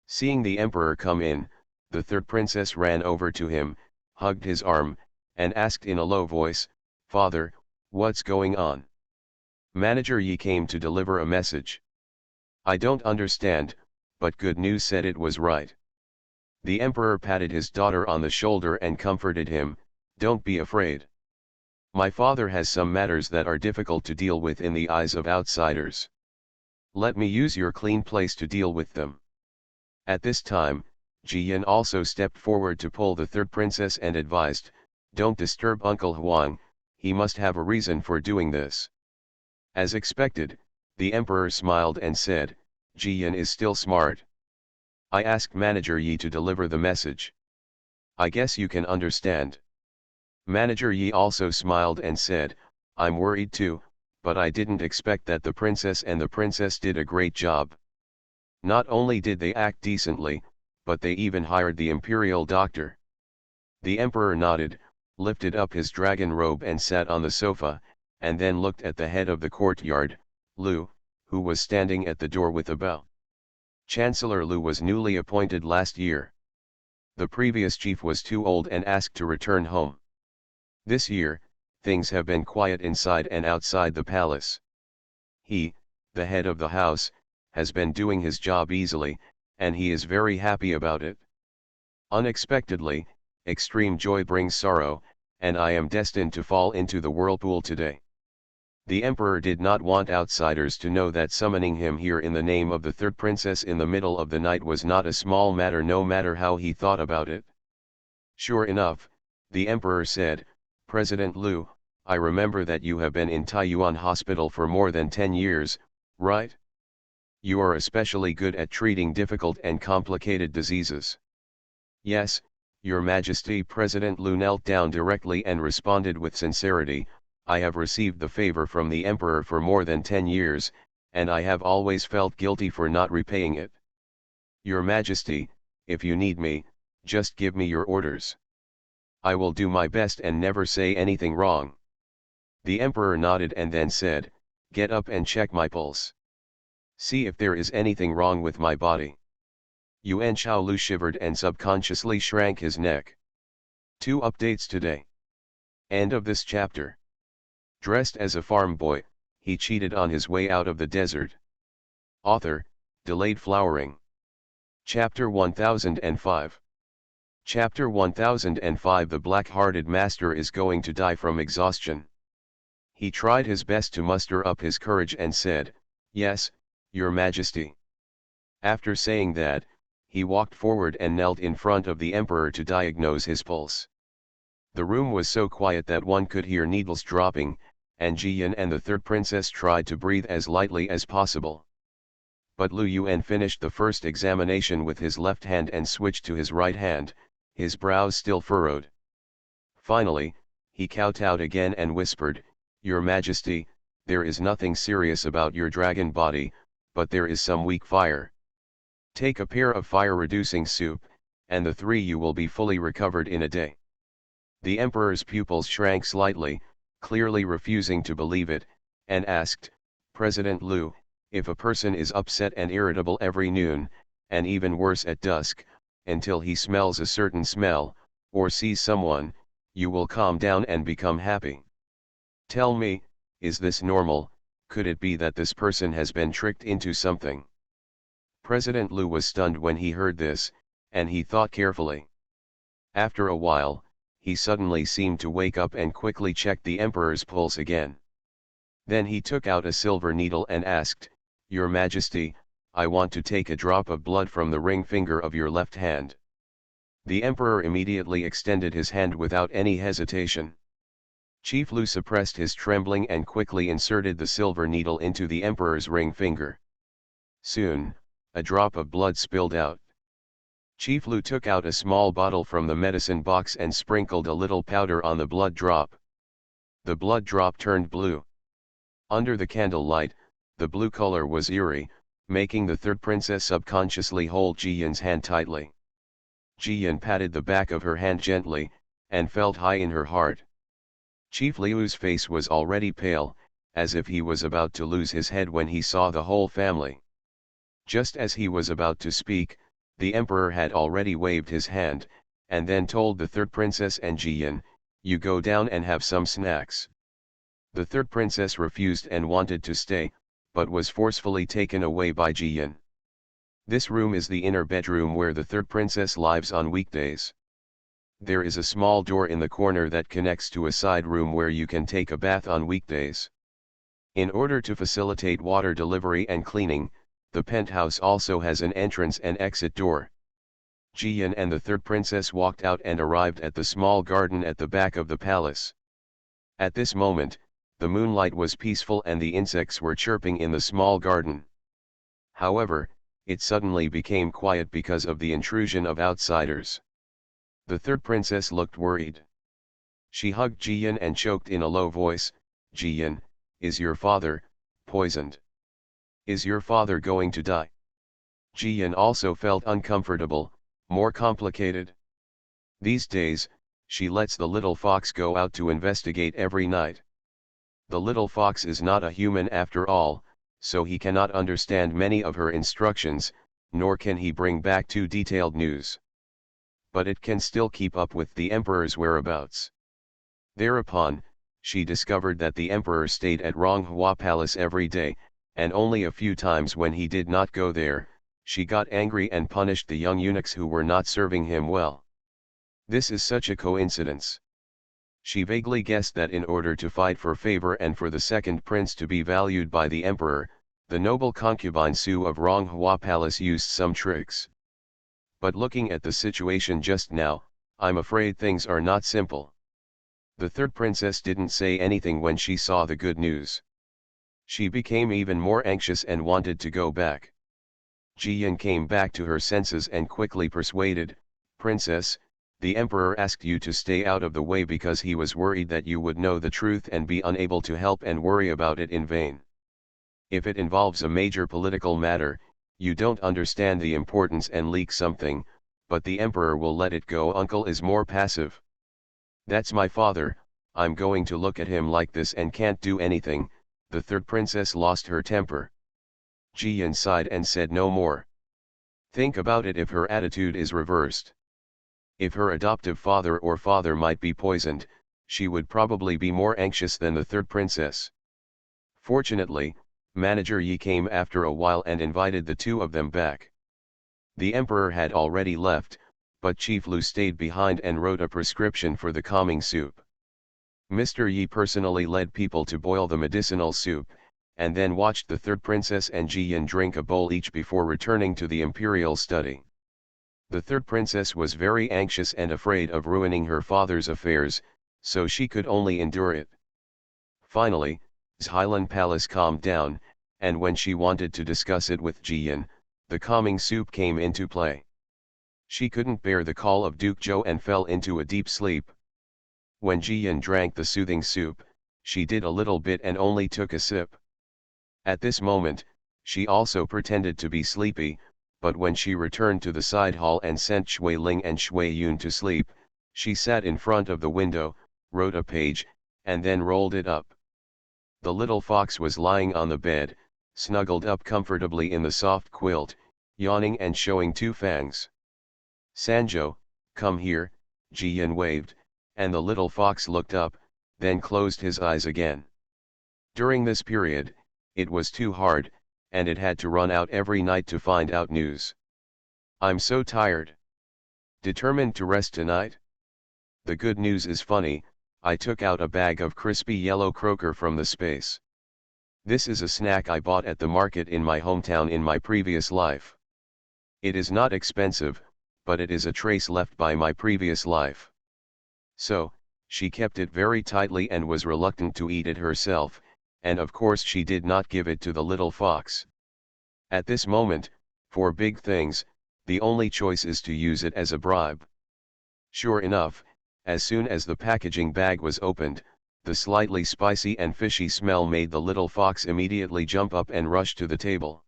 Seeing the emperor come in, the third princess ran over to him, hugged his arm, and asked in a low voice, "Father, what's going on?" Manager Yi came to deliver a message. "I don't understand, but good news said it was right." The emperor patted his daughter on the shoulder and comforted him, "Don't be afraid. My father has some matters that are difficult to deal with in the eyes of outsiders. Let me use your clean place to deal with them." At this time, Ji Yin also stepped forward to pull the third princess and advised, "Don't disturb Uncle Huang, he must have a reason for doing this." As expected, the emperor smiled and said, "Ji Yin is still smart. I asked manager Yi to deliver the message. I guess you can understand." Manager Yi also smiled and said, "I'm worried too, but I didn't expect that the princess and the princess did a great job. Not only did they act decently, but they even hired the imperial doctor." The emperor nodded, lifted up his dragon robe and sat on the sofa, and then looked at the head of the courtyard, Lu, who was standing at the door with a bow. Chancellor Lu was newly appointed last year. The previous chief was too old and asked to return home. This year, things have been quiet inside and outside the palace. He, the head of the house, has been doing his job easily, and he is very happy about it. Unexpectedly, extreme joy brings sorrow, and I am destined to fall into the whirlpool today. The emperor did not want outsiders to know that summoning him here in the name of the third princess in the middle of the night was not a small matter, no matter how he thought about it. Sure enough, the emperor said, "President Lu, I remember that you have been in Taiyuan Hospital for more than 10 years, right? You are especially good at treating difficult and complicated diseases." "Yes, Your Majesty." President Lu knelt down directly and responded with sincerity, "I have received the favor from the emperor for more than 10 years, and I have always felt guilty for not repaying it. Your Majesty, if you need me, just give me your orders. I will do my best and never say anything wrong." The emperor nodded and then said, "Get up and check my pulse. See if there is anything wrong with my body." Yuan Shaolu shivered and subconsciously shrank his neck. 2 updates today. End of this chapter. Dressed as a farm boy, he cheated on his way out of the desert. Author, Delayed Flowering. Chapter 1005. Chapter 1005. The black-hearted master is going to die from exhaustion. He tried his best to muster up his courage and said, "Yes, Your Majesty." After saying that, he walked forward and knelt in front of the emperor to diagnose his pulse. The room was so quiet that one could hear needles dropping, and Jiyan and the third princess tried to breathe as lightly as possible. But Lu Yuan finished the first examination with his left hand and switched to his right hand, his brows still furrowed. Finally, he kowtowed again and whispered, "Your Majesty, there is nothing serious about your dragon body, but there is some weak fire. Take a pair of fire-reducing soup, and the three you will be fully recovered in a day." The emperor's pupils shrank slightly, clearly refusing to believe it, and asked, "President Lu, if a person is upset and irritable every noon, and even worse at dusk, until he smells a certain smell, or sees someone, you will calm down and become happy. Tell me, is this normal? Could it be that this person has been tricked into something?" President Lu was stunned when he heard this, and he thought carefully. After a while, he suddenly seemed to wake up and quickly checked the emperor's pulse again. Then he took out a silver needle and asked, "Your Majesty, I want to take a drop of blood from the ring finger of your left hand." The emperor immediately extended his hand without any hesitation. Chief Lu suppressed his trembling and quickly inserted the silver needle into the emperor's ring finger. Soon, a drop of blood spilled out. Chief Lu took out a small bottle from the medicine box and sprinkled a little powder on the blood drop. The blood drop turned blue. Under the candlelight, the blue color was eerie, making the third princess subconsciously hold Jiyan's hand tightly. Jiyan patted the back of her hand gently, and felt high in her heart. Chief Liu's face was already pale, as if he was about to lose his head when he saw the whole family. Just as he was about to speak, the emperor had already waved his hand, and then told the third princess and Jiyan, "You go down and have some snacks." The third princess refused and wanted to stay, but was forcefully taken away by Jiyan. This room is the inner bedroom where the third princess lives on weekdays. There is a small door in the corner that connects to a side room where you can take a bath on weekdays. In order to facilitate water delivery and cleaning, the penthouse also has an entrance and exit door. Jiyan and the third princess walked out and arrived at the small garden at the back of the palace. At this moment, the moonlight was peaceful and the insects were chirping in the small garden. However, it suddenly became quiet because of the intrusion of outsiders. The third princess looked worried. She hugged Jiyan and choked in a low voice, "Jiyan, is your father poisoned? Is your father going to die?" Jiyan also felt uncomfortable, more complicated. These days, she lets the little fox go out to investigate every night. The little fox is not a human after all, so he cannot understand many of her instructions, nor can he bring back too detailed news. But it can still keep up with the emperor's whereabouts. Thereupon, she discovered that the emperor stayed at Ronghua Palace every day, and only a few times when he did not go there, she got angry and punished the young eunuchs who were not serving him well. This is such a coincidence. She vaguely guessed that in order to fight for favor and for the second prince to be valued by the emperor, the noble concubine Su of Ronghua Palace used some tricks. But looking at the situation just now, I'm afraid things are not simple. The third princess didn't say anything when she saw the good news. She became even more anxious and wanted to go back. Jiyan came back to her senses and quickly persuaded, "Princess, the emperor asked you to stay out of the way because he was worried that you would know the truth and be unable to help and worry about it in vain. If it involves a major political matter, you don't understand the importance and leak something, but the emperor will let it go. Uncle is more passive. That's my father, I'm going to look at him like this and can't do anything." The third princess lost her temper. Jiyan sighed and said no more. Think about it if her attitude is reversed. If her adoptive father or father might be poisoned, she would probably be more anxious than the third princess. Fortunately, Manager Yi came after a while and invited the two of them back. The emperor had already left, but Chief Lu stayed behind and wrote a prescription for the calming soup. Mr. Yi personally led people to boil the medicinal soup, and then watched the third princess and Jiyan drink a bowl each before returning to the imperial study. The third princess was very anxious and afraid of ruining her father's affairs, so she could only endure it. Finally, Xylan Palace calmed down, and when she wanted to discuss it with Jian, the calming soup came into play. She couldn't bear the call of Duke Zhou and fell into a deep sleep. When Jian drank the soothing soup, she did a little bit and only took a sip. At this moment, she also pretended to be sleepy, but when she returned to the side hall and sent Shui Ling and Shui Yun to sleep, she sat in front of the window, wrote a page, and then rolled it up. The little fox was lying on the bed, snuggled up comfortably in the soft quilt, yawning and showing two fangs. "Sanjo, come here," Jian waved, and the little fox looked up, then closed his eyes again. During this period, it was too hard, and it had to run out every night to find out news. "I'm so tired. Determined to rest tonight? The good news is funny, I took out a bag of crispy yellow croaker from the space. This is a snack I bought at the market in my hometown in my previous life. It is not expensive, but it is a trace left by my previous life." So, she kept it very tightly and was reluctant to eat it herself, and of course she did not give it to the little fox. At this moment, for big things, the only choice is to use it as a bribe. Sure enough, as soon as the packaging bag was opened, the slightly spicy and fishy smell made the little fox immediately jump up and rush to the table.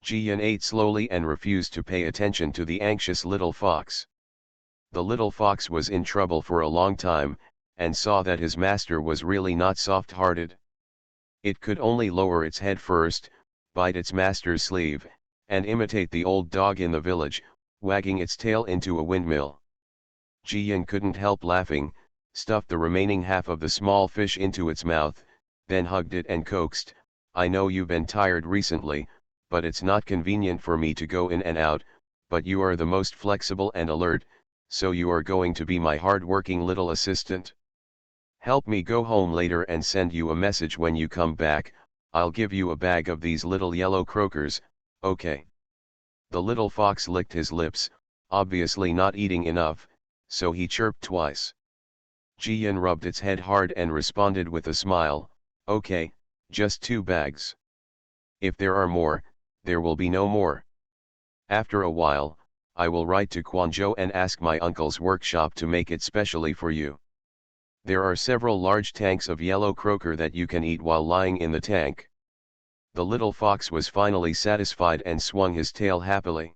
Jian ate slowly and refused to pay attention to the anxious little fox. The little fox was in trouble for a long time, and saw that his master was really not soft-hearted. It could only lower its head first, bite its master's sleeve, and imitate the old dog in the village, wagging its tail into a windmill. Jian couldn't help laughing, stuffed the remaining half of the small fish into its mouth, then hugged it and coaxed, "I know you've been tired recently, but it's not convenient for me to go in and out, but you are the most flexible and alert, so you are going to be my hard-working little assistant. Help me go home later and send you a message when you come back. I'll give you a bag of these little yellow croakers, okay?" The little fox licked his lips, obviously not eating enough, so he chirped twice. Jian rubbed its head hard and responded with a smile, "Okay, just 2 bags. If there are more, there will be no more. After a while, I will write to Quanzhou and ask my uncle's workshop to make it specially for you. There are several large tanks of yellow croaker that you can eat while lying in the tank." The little fox was finally satisfied and swung his tail happily.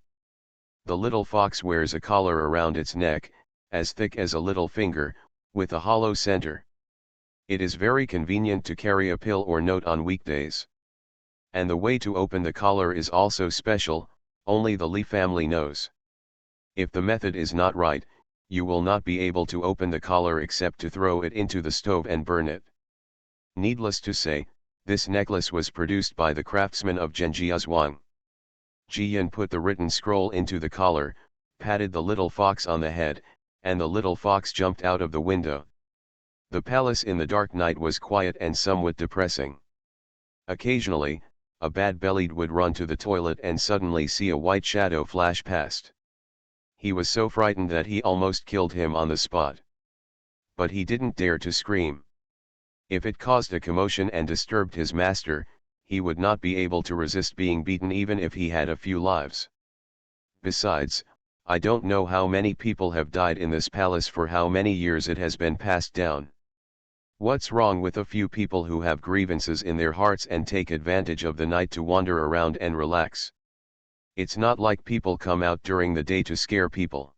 The little fox wears a collar around its neck, as thick as a little finger, with a hollow center. It is very convenient to carry a pill or note on weekdays. And the way to open the collar is also special, only the Li family knows. If the method is not right, you will not be able to open the collar except to throw it into the stove and burn it. Needless to say, this necklace was produced by the craftsman of Zhenjiazhuang. Jian put the written scroll into the collar, patted the little fox on the head, and the little fox jumped out of the window. The palace in the dark night was quiet and somewhat depressing. Occasionally, a bad-bellied would run to the toilet and suddenly see a white shadow flash past. He was so frightened that he almost killed him on the spot. But he didn't dare to scream. If it caused a commotion and disturbed his master, he would not be able to resist being beaten even if he had a few lives. Besides, I don't know how many people have died in this palace for how many years it has been passed down. What's wrong with a few people who have grievances in their hearts and take advantage of the night to wander around and relax? It's not like people come out during the day to scare people.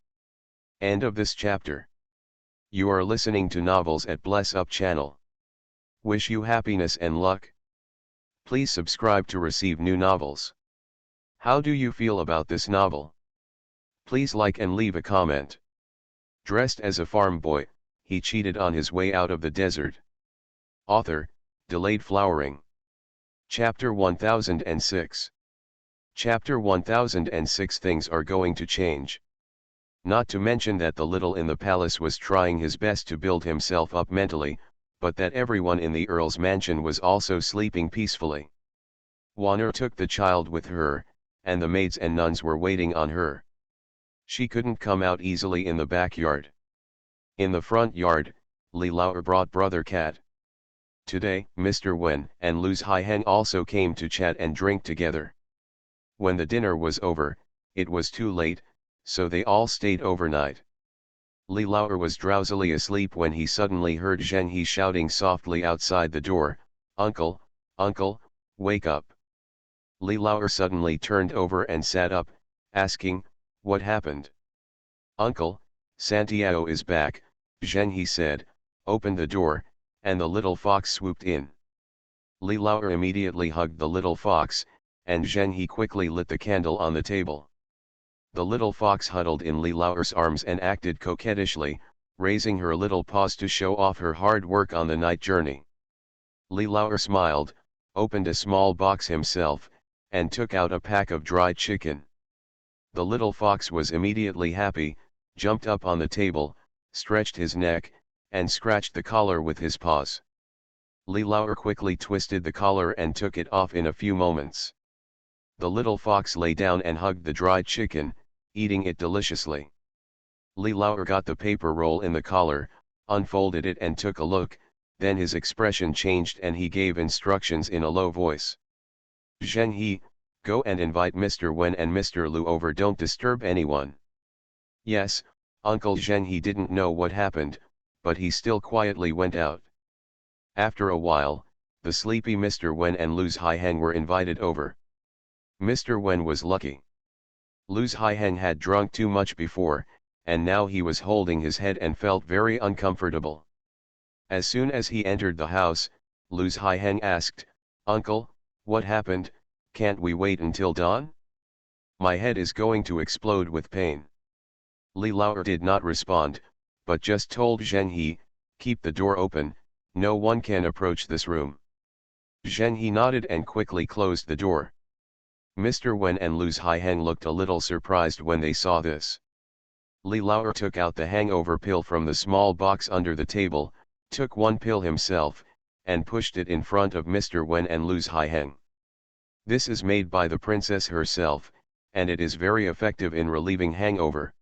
End of this chapter. You are listening to Novels at Bless Up channel. Wish you happiness and luck. Please subscribe to receive new novels. How do you feel about this novel? Please like and leave a comment. Dressed as a farm boy, he cheated on his way out of the desert. Author, Delayed Flowering. Chapter 1006. Chapter 1006. Things are going to change. Not to mention that the little in the palace was trying his best to build himself up mentally, but that everyone in the earl's mansion was also sleeping peacefully. Wanner took the child with her, and the maids and nuns were waiting on her. She couldn't come out easily in the backyard. In the front yard, Li Lao brought Brother Cat. Today, Mr. Wen and Luz Haiheng also came to chat and drink together. When the dinner was over, it was too late, so they all stayed overnight. Li Laoer was drowsily asleep when he suddenly heard Zheng He shouting softly outside the door, "Uncle, uncle, wake up." Li Laoer suddenly turned over and sat up, asking, "What happened?" "Uncle, Santiago is back," Zheng He said, opened the door, and the little fox swooped in. Li Laoer immediately hugged the little fox, and Zheng He quickly lit the candle on the table. The little fox huddled in Li Laoer's arms and acted coquettishly, raising her little paws to show off her hard work on the night journey. Li Laoer smiled, opened a small box himself, and took out a pack of dried chicken. The little fox was immediately happy, jumped up on the table, stretched his neck, and scratched the collar with his paws. Li Laoer quickly twisted the collar and took it off in a few moments. The little fox lay down and hugged the dried chicken, eating it deliciously. Li Laoer got the paper roll in the collar, unfolded it and took a look, then his expression changed and he gave instructions in a low voice. "Zheng He, go and invite Mr. Wen and Mr. Lu over, don't disturb anyone." "Yes, Uncle." Zheng He didn't know what happened, but he still quietly went out. After a while, the sleepy Mr. Wen and Luz Haiheng were invited over. Mr. Wen was lucky. Luz Haiheng had drunk too much before, and now he was holding his head and felt very uncomfortable. As soon as he entered the house, Luz Haiheng asked, "Uncle, what happened? Can't we wait until dawn? My head is going to explode with pain." Li Laoer did not respond, but just told Zheng He, "Keep the door open, no one can approach this room." Zheng He nodded and quickly closed the door. Mr. Wen and Luz Haiheng looked a little surprised when they saw this. Li Laoer took out the hangover pill from the small box under the table, took one pill himself, and pushed it in front of Mr. Wen and Luz Haiheng. "This is made by the princess herself, and it is very effective in relieving hangover.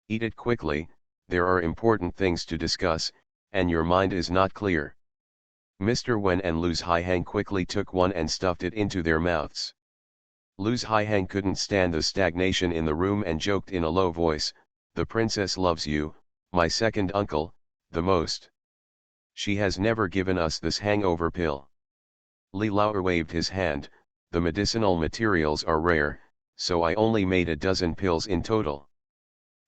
Eat it quickly, there are important things to discuss, and your mind is not clear." Mr. Wen and Luz Haiheng quickly took one and stuffed it into their mouths. Luz Haiheng couldn't stand the stagnation in the room and joked in a low voice, "The princess loves you, my second uncle, the most. She has never given us this hangover pill." Li Laoer waved his hand, "The medicinal materials are rare, so I only made a dozen pills in total."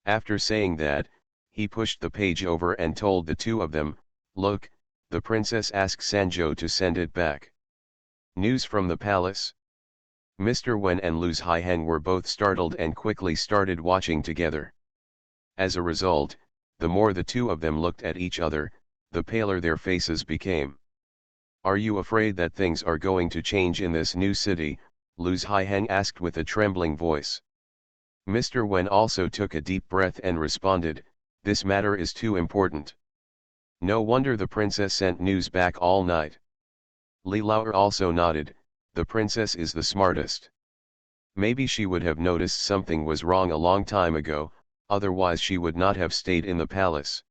After saying that, he pushed the page over and told the two of them, "Look, the princess asks Sanjo to send it back." News from the palace. Mr. Wen and Luz Haiheng were both startled and quickly started watching together. As a result, the more the two of them looked at each other, the paler their faces became. "Are you afraid that things are going to change in this new city?" Luz Haiheng asked with a trembling voice. Mr. Wen also took a deep breath and responded, "This matter is too important. No wonder the princess sent news back all night." Li Laoer also nodded, "The princess is the smartest. Maybe she would have noticed something was wrong a long time ago, otherwise she would not have stayed in the palace.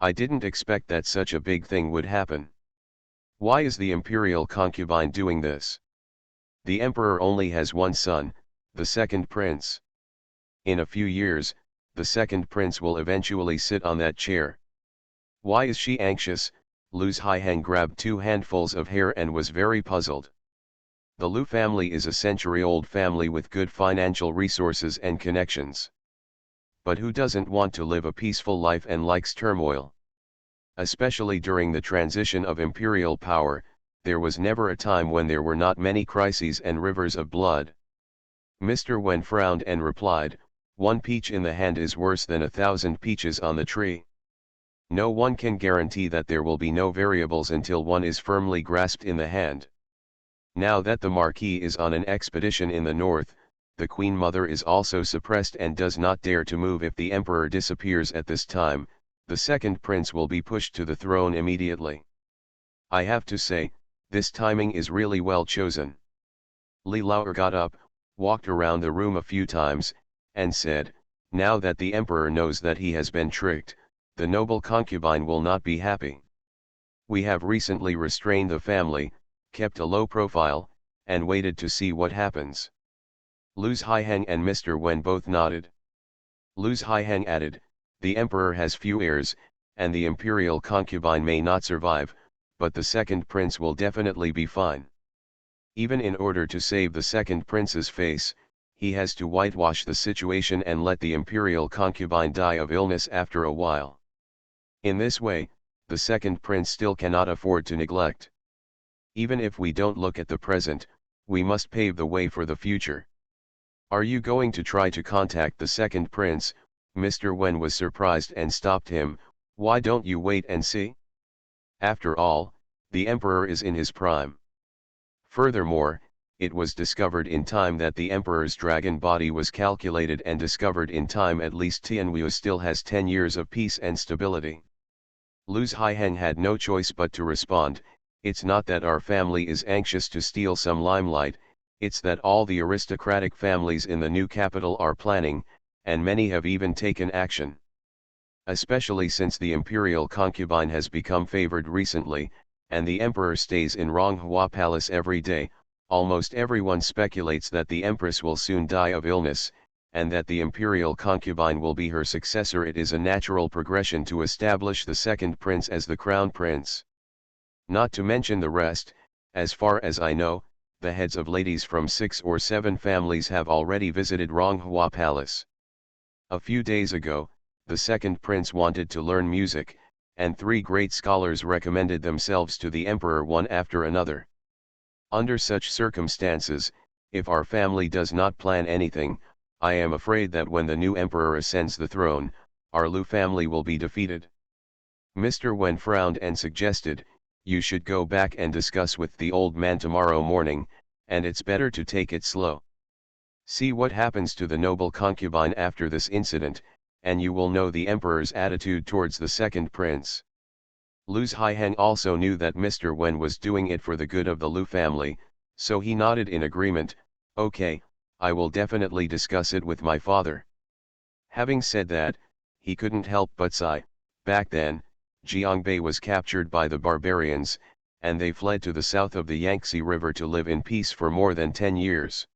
I didn't expect that such a big thing would happen. Why is the imperial concubine doing this? The emperor only has one son, the second prince. In a few years, the second prince will eventually sit on that chair. Why is she anxious?" Luz Haiheng grabbed 2 handfuls of hair and was very puzzled. The Lu family is a century-old family with good financial resources and connections. But who doesn't want to live a peaceful life and likes turmoil? Especially during the transition of imperial power, there was never a time when there were not many crises and rivers of blood. Mr. Wen frowned and replied, "One peach in the hand is worse than 1,000 peaches on the tree. No one can guarantee that there will be no variables until one is firmly grasped in the hand. Now that the Marquis is on an expedition in the north, the Queen Mother is also suppressed and does not dare to move. If the Emperor disappears at this time, the second prince will be pushed to the throne immediately. I have to say, this timing is really well chosen." Li Laoer got up, walked around the room a few times, and said, "Now that the Emperor knows that he has been tricked, the noble concubine will not be happy. We have recently restrained the family, kept a low profile, and waited to see what happens. Lu Haiheng and Mr. Wen both nodded. Lu Haiheng added, the emperor has few heirs, and the imperial concubine may not survive, but the second prince will definitely be fine. Even in order to save the second prince's face, he has to whitewash the situation and let the imperial concubine die of illness after a while. In this way, the second prince still cannot afford to neglect. Even if we don't look at the present, we must pave the way for the future. Are you going to try to contact the second prince? Mr. Wen was surprised and stopped him. Why don't you wait and see? After all, the emperor is in his prime. Furthermore, it was discovered in time that the emperor's dragon body was calculated and discovered in time. At least Tianwu still has 10 years of peace and stability. Lu Haiheng had no choice but to respond, it's not that our family is anxious to steal some limelight, it's that all the aristocratic families in the new capital are planning, and many have even taken action. Especially since the imperial concubine has become favored recently, and the emperor stays in Ronghua Palace every day, almost everyone speculates that the empress will soon die of illness, and that the imperial concubine will be her successor. It is a natural progression to establish the second prince as the crown prince. Not to mention the rest, as far as I know, the heads of ladies from 6 or 7 families have already visited Ronghua Palace. A few days ago, the second prince wanted to learn music, and 3 great scholars recommended themselves to the emperor one after another. Under such circumstances, if our family does not plan anything, I am afraid that when the new emperor ascends the throne, our Lu family will be defeated. Mr. Wen frowned and suggested, you should go back and discuss with the old man tomorrow morning, and it's better to take it slow. See what happens to the noble concubine after this incident, and you will know the emperor's attitude towards the second prince. Lu Haiheng also knew that Mr. Wen was doing it for the good of the Lu family, so he nodded in agreement. Okay, I will definitely discuss it with my father. Having said that, he couldn't help but sigh. Back then, Jiangbei was captured by the barbarians, and they fled to the south of the Yangtze River to live in peace for more than 10 years.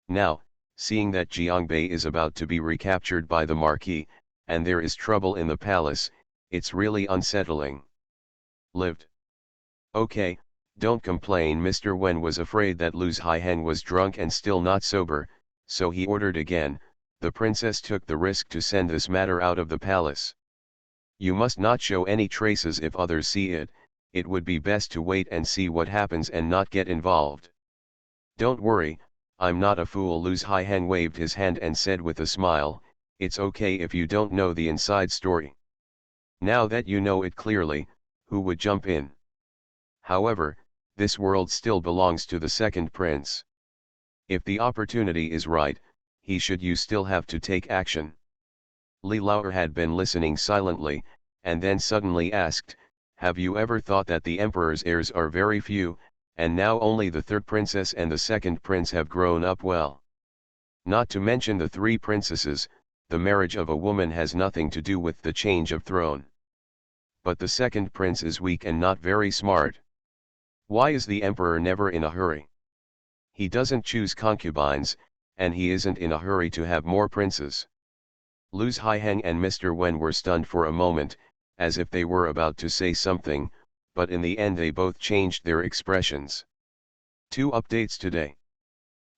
Now, seeing that Jiangbei is about to be recaptured by the Marquis, and there is trouble in the palace, it's really unsettling. Lived. Okay, don't complain. Mr. Wen was afraid that Lu Haiheng was drunk and still not sober, so he ordered again. The princess took the risk to send this matter out of the palace. You must not show any traces if others see it. It would be best to wait and see what happens and not get involved. Don't worry, I'm not a fool. Lu Haiheng waved his hand and said with a smile, it's okay if you don't know the inside story. Now that you know it clearly, who would jump in? However, this world still belongs to the second prince. If the opportunity is right, you still have to take action. Li Laoer had been listening silently, and then suddenly asked, have you ever thought that the emperor's heirs are very few, and now only the third princess and the second prince have grown up well? Not to mention the 3 princesses, the marriage of a woman has nothing to do with the change of throne. But the second prince is weak and not very smart. Why is the emperor never in a hurry? He doesn't choose concubines, and he isn't in a hurry to have more princes. Lu Haiheng and Mr. Wen were stunned for a moment, as if they were about to say something, but in the end they both changed their expressions. 2 updates today.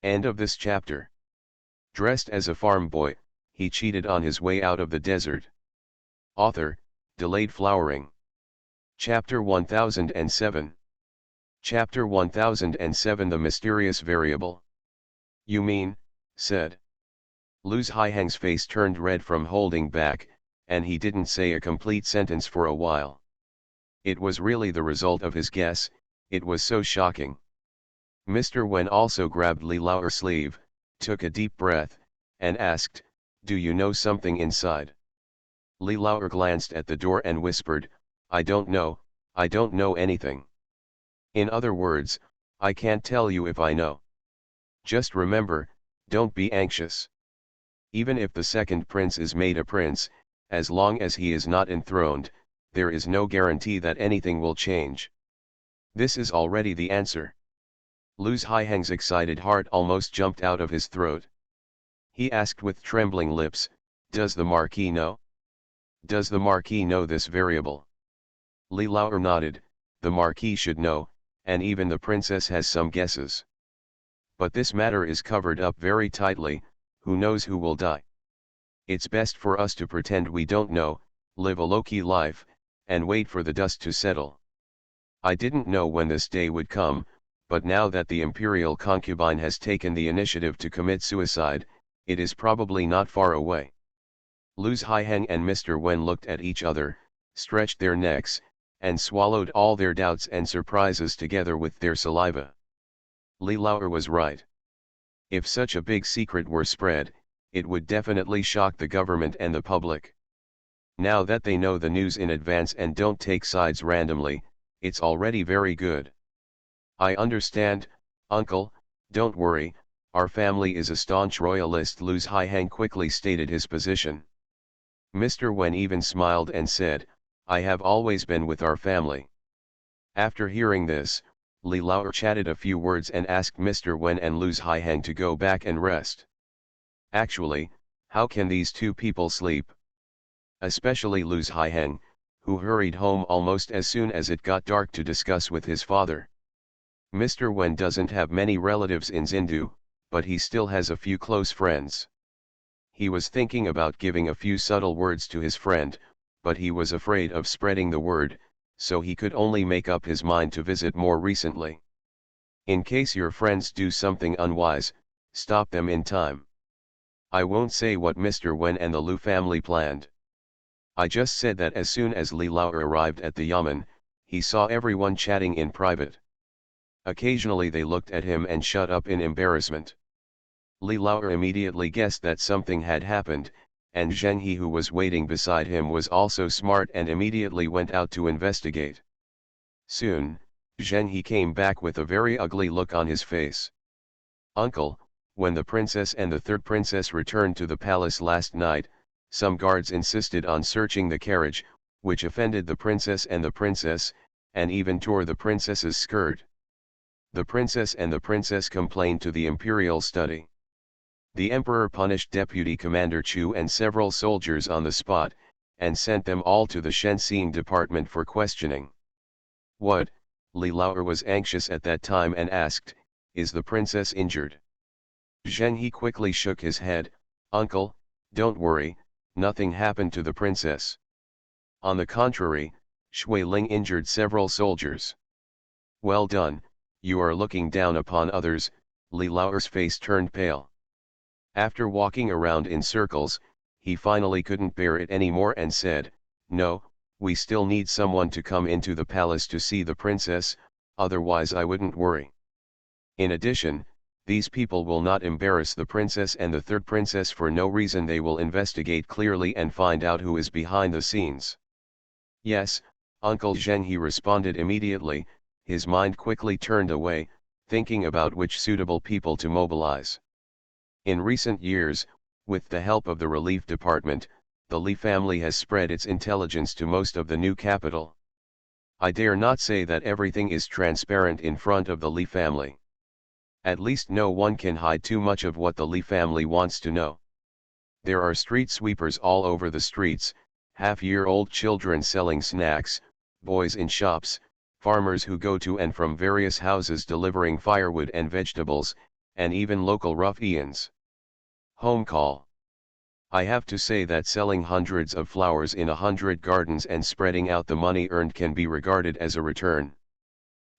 End of this chapter. Dressed as a farm boy, he cheated on his way out of the desert. Author, Delayed Flowering. Chapter 1007. Chapter 1007. The Mysterious Variable. You mean, said. Lu Haiheng's face turned red from holding back, and he didn't say a complete sentence for a while. It was really the result of his guess, it was so shocking. Mr. Wen also grabbed Li Laoer's sleeve, took a deep breath, and asked, do you know something inside? Li Laoer glanced at the door and whispered, I don't know anything. In other words, I can't tell you if I know. Just remember, don't be anxious. Even if the second prince is made a prince, as long as he is not enthroned, there is no guarantee that anything will change. This is already the answer. Lu Haiheng's excited heart almost jumped out of his throat. He asked with trembling lips, "Does the Marquis know? Does the Marquis know this variable?" Li Laoer nodded, "The Marquis should know, and even the princess has some guesses. But this matter is covered up very tightly, who knows who will die? It's best for us to pretend we don't know, live a low-key life, and wait for the dust to settle. I didn't know when this day would come, but now that the imperial concubine has taken the initiative to commit suicide, it is probably not far away." Lu Haiheng and Mr. Wen looked at each other, stretched their necks, and swallowed all their doubts and surprises together with their saliva. Li Laoer was right. If such a big secret were spread, it would definitely shock the government and the public. Now that they know the news in advance and don't take sides randomly, it's already very good. "I understand, uncle, don't worry, our family is a staunch royalist." Lu Haiheng quickly stated his position. Mr. Wen even smiled and said, "I have always been with our family." After hearing this, Li Laoer chatted a few words and asked Mr. Wen and Lu Haiheng to go back and rest. Actually, how can these two people sleep? Especially Lu Haiheng, who hurried home almost as soon as it got dark to discuss with his father. Mr. Wen doesn't have many relatives in Xindu, but he still has a few close friends. He was thinking about giving a few subtle words to his friend, but he was afraid of spreading the word, so he could only make up his mind to visit more recently. "In case your friends do something unwise, stop them in time. I won't say what Mr. Wen and the Lu family planned. I just said that as soon as Li Laoer arrived at the yamen, he saw everyone chatting in private. Occasionally they looked at him and shut up in embarrassment." Li Laoer immediately guessed that something had happened, and Zheng He, who was waiting beside him, was also smart and immediately went out to investigate. Soon, Zheng He came back with a very ugly look on his face. "Uncle, when the princess and the third princess returned to the palace last night, some guards insisted on searching the carriage, which offended the princess, and even tore the princess's skirt. The princess and the princess complained to the imperial study. The emperor punished Deputy Commander Chu and several soldiers on the spot, and sent them all to the Shenxing department for questioning." "What?" Li Laoer was anxious at that time and asked, "Is the princess injured?" Zheng He quickly shook his head, "Uncle, don't worry, nothing happened to the princess. On the contrary, Shui Ling injured several soldiers." "Well done, you are looking down upon others." Li Laoer's face turned pale. After walking around in circles, he finally couldn't bear it anymore and said, "No, we still need someone to come into the palace to see the princess, otherwise I wouldn't worry. In addition, these people will not embarrass the princess and the third princess for no reason. They will investigate clearly and find out who is behind the scenes." "Yes, Uncle," Zheng He responded immediately. His mind quickly turned away, thinking about which suitable people to mobilize. In recent years, with the help of the relief department, the Li family has spread its intelligence to most of the new capital. I dare not say that everything is transparent in front of the Li family. At least no one can hide too much of what the Li family wants to know. There are street sweepers all over the streets, half-year-old children selling snacks, boys in shops, farmers who go to and from various houses delivering firewood and vegetables, and even local ruffians. Home call. I have to say that selling hundreds of flowers in 100 gardens and spreading out the money earned can be regarded as a return."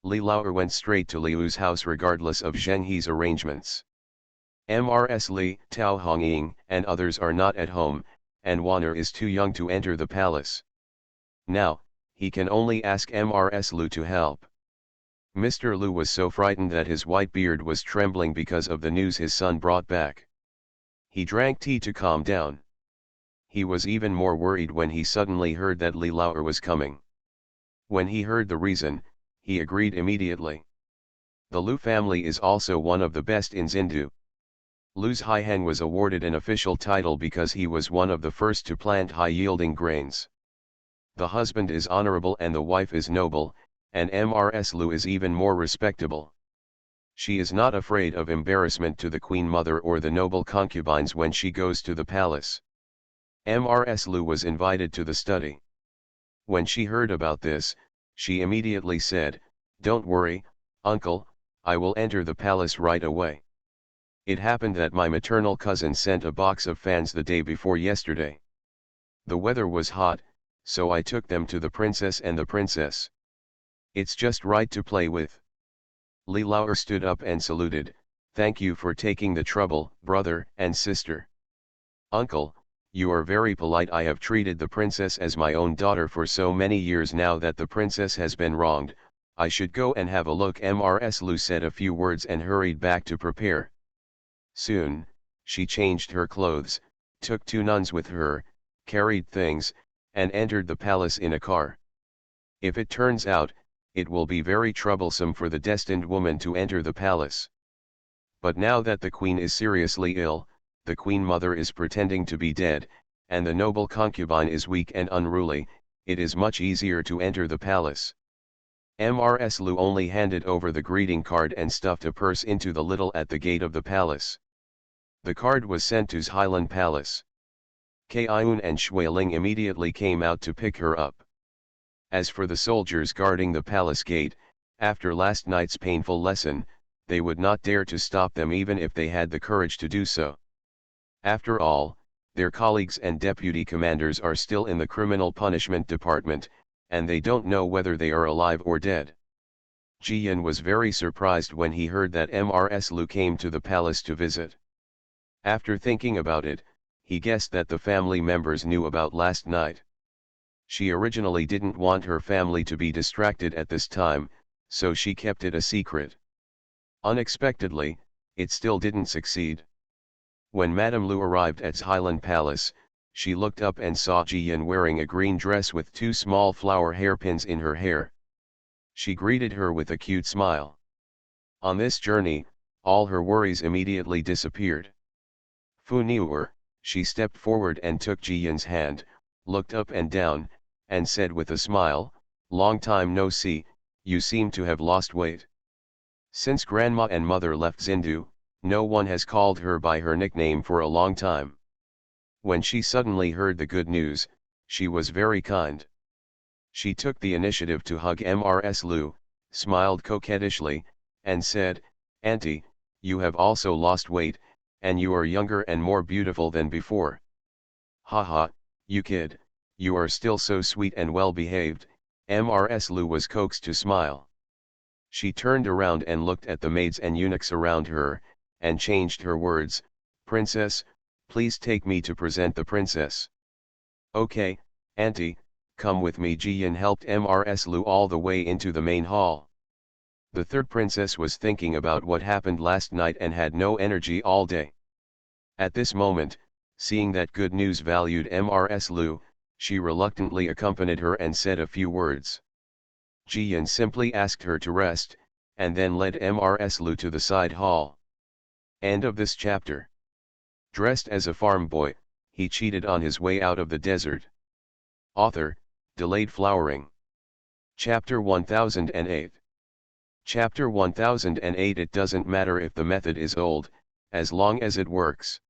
Li Laoer went straight to Liu's house regardless of Zheng He's arrangements. Mrs. Li, Tao Hongying, and others are not at home, and Wanner is too young to enter the palace. Now, he can only ask Mrs. Lu to help. Mr. Lu was so frightened that his white beard was trembling because of the news his son brought back. He drank tea to calm down. He was even more worried when he suddenly heard that Li Laoer was coming. When he heard the reason, he agreed immediately. The Lu family is also one of the best in Xindu. Lu Haiheng was awarded an official title because he was one of the first to plant high-yielding grains. the husband is honorable and the wife is noble, and Mrs. Lu is even more respectable. She is not afraid of embarrassment to the queen mother or the noble concubines when she goes to the palace. Mrs. Lu was invited to the study. When she heard about this, she immediately said, "Don't worry, uncle, I will enter the palace right away. It happened that my maternal cousin sent a box of fans the day before yesterday. The weather was hot, so I took them to the princess and the princess. It's just right to play with." Li Lauer stood up and saluted, "Thank you for taking the trouble, brother and sister. Uncle, you are very polite. I have treated the princess as my own daughter for so many years now that the princess has been wronged. I should go and have a look." Mrs. Lu said a few words and hurried back to prepare. Soon, she changed her clothes, took two nuns with her, carried things, and entered the palace in a car. If it turns out, it will be very troublesome for the destined woman to enter the palace. But now that the queen is seriously ill, the queen mother is pretending to be dead, and the noble concubine is weak and unruly, it is much easier to enter the palace. Mrs. Lu only handed over the greeting card and stuffed a purse into the little at the gate of the palace. The card was sent to Highland Palace. Kaiyun and Shuiling immediately came out to pick her up. As for the soldiers guarding the palace gate, after last night's painful lesson, they would not dare to stop them even if they had the courage to do so. After all, their colleagues and deputy commanders are still in the criminal punishment department, and they don't know whether they are alive or dead. Jiyan was very surprised when he heard that Mrs. Lu came to the palace to visit. After thinking about it, he guessed that the family members knew about last night. She originally didn't want her family to be distracted at this time, so she kept it a secret. Unexpectedly, it still didn't succeed. When Madame Lu arrived at Highland Palace, she looked up and saw Jiyan wearing a green dress with two small flower hairpins in her hair. She greeted her with a cute smile. On this journey, all her worries immediately disappeared. Fu Niuer, she stepped forward and took Jiyan's hand, looked up and down, and said with a smile, "Long time no see, you seem to have lost weight." Since grandma and mother left Zindu, no one has called her by her nickname for a long time. When she suddenly heard the good news, she was very kind. She took the initiative to hug Mrs. Lu, smiled coquettishly, and said, "Auntie, you have also lost weight, and you are younger and more beautiful than before." "Haha, you kid, you are still so sweet and well behaved," Mrs. Lu was coaxed to smile. She turned around and looked at the maids and eunuchs around her, and changed her words, "Princess, please take me to present the princess." "Okay, auntie, come with me." Jiyan helped Mrs. Lu all the way into the main hall. The third princess was thinking about what happened last night and had no energy all day. At this moment, seeing that good news valued Mrs. Lu, she reluctantly accompanied her and said a few words. Jiyan simply asked her to rest, and then led Mrs. Lu to the side hall. End of this chapter. Dressed as a farm boy, he cheated on his way out of the desert. Author, Delayed Flowering. Chapter 1008. Chapter 1008. It doesn't matter if the method is old, as long as it works.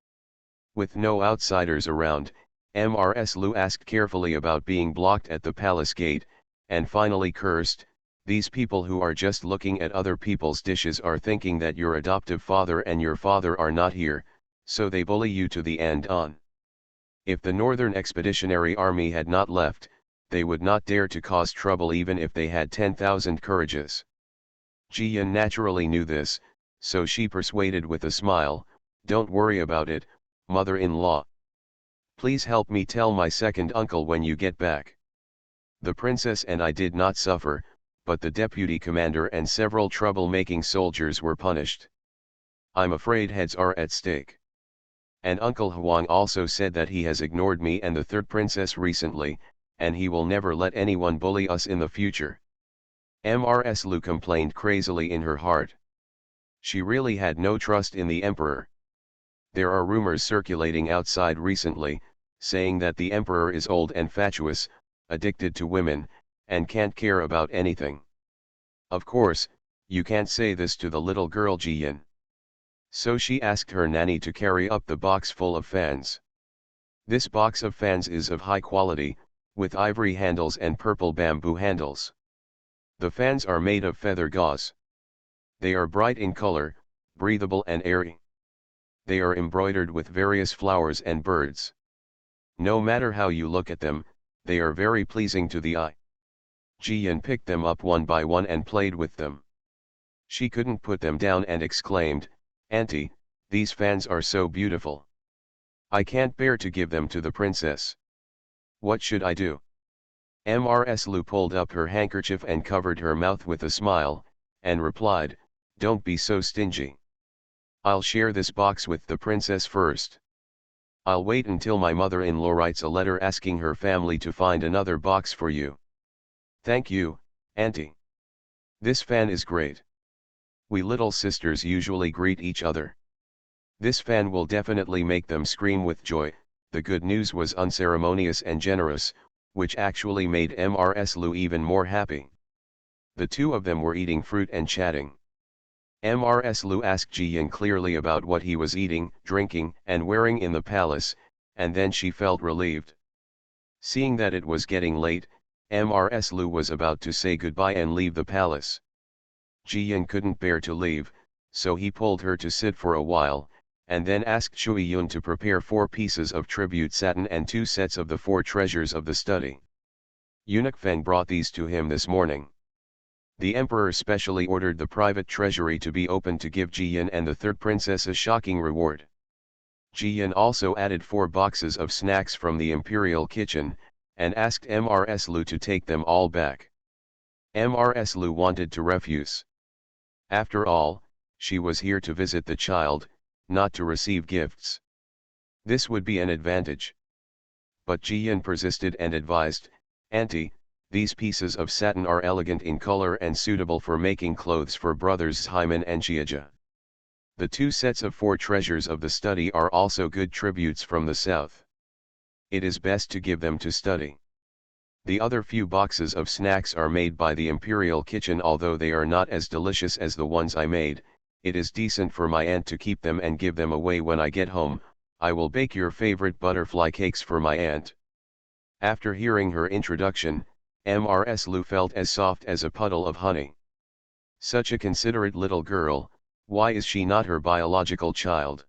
With no outsiders around, Mrs. Lu asked carefully about being blocked at the palace gate, and finally cursed, "These people who are just looking at other people's dishes are thinking that your adoptive father and your father are not here, so they bully you to the end on." If the Northern Expeditionary Army had not left, they would not dare to cause trouble even if they had 10,000 courages. Jiyan naturally knew this, so she persuaded with a smile, "Don't worry about it, mother-in-law. Please help me tell my second uncle when you get back. The princess and I did not suffer, but the deputy commander and several trouble-making soldiers were punished. I'm afraid heads are at stake. And Uncle Huang also said that he has ignored me and the third princess recently, and he will never let anyone bully us in the future." Mrs. Lu complained crazily in her heart. She really had no trust in the emperor. There are rumors circulating outside recently, saying that the emperor is old and fatuous, addicted to women, and can't care about anything. Of course, you can't say this to the little girl Jiyin. So she asked her nanny to carry up the box full of fans. This box of fans is of high quality, with ivory handles and purple bamboo handles. The fans are made of feather gauze. They are bright in color, breathable and airy. They are embroidered with various flowers and birds. No matter how you look at them, they are very pleasing to the eye. Jiyan picked them up one by one and played with them. She couldn't put them down and exclaimed, "Auntie, these fans are so beautiful. I can't bear to give them to the princess. What should I do?" Mrs. Lu pulled up her handkerchief and covered her mouth with a smile, and replied, "Don't be so stingy. I'll share this box with the princess first. I'll wait until my mother-in-law writes a letter asking her family to find another box for you." "Thank you, Auntie. This fan is great. We little sisters usually greet each other. This fan will definitely make them scream with joy." The good news was unceremonious and generous, which actually made Mrs. Lu even more happy. The two of them were eating fruit and chatting. Mrs. Lu asked Jiyan clearly about what he was eating, drinking, and wearing in the palace, and then she felt relieved. Seeing that it was getting late, Mrs. Lu was about to say goodbye and leave the palace. Jiyan couldn't bear to leave, so he pulled her to sit for a while, and then asked Shui Yun to prepare 4 pieces of tribute satin and 2 sets of the 4 treasures of the study. Eunuch Feng brought these to him this morning. The emperor specially ordered the private treasury to be opened to give Jiyan and the third princess a shocking reward. Jiyan also added 4 boxes of snacks from the imperial kitchen, and asked Mrs. Lu to take them all back. Mrs. Lu wanted to refuse. After all, she was here to visit the child, not to receive gifts. This would be an advantage. But Jiyan persisted and advised, "Auntie, these pieces of satin are elegant in color and suitable for making clothes for brothers Hyman and Xiaja. The 2 sets of 4 treasures of the study are also good tributes from the south. It is best to give them to study. The other few boxes of snacks are made by the imperial kitchen, although they are not as delicious as the ones I made. It is decent for my aunt to keep them and give them away when I get home. I will bake your favorite butterfly cakes for my aunt." After hearing her introduction, Mrs. Lu felt as soft as a puddle of honey. Such a considerate little girl, why is she not her biological child?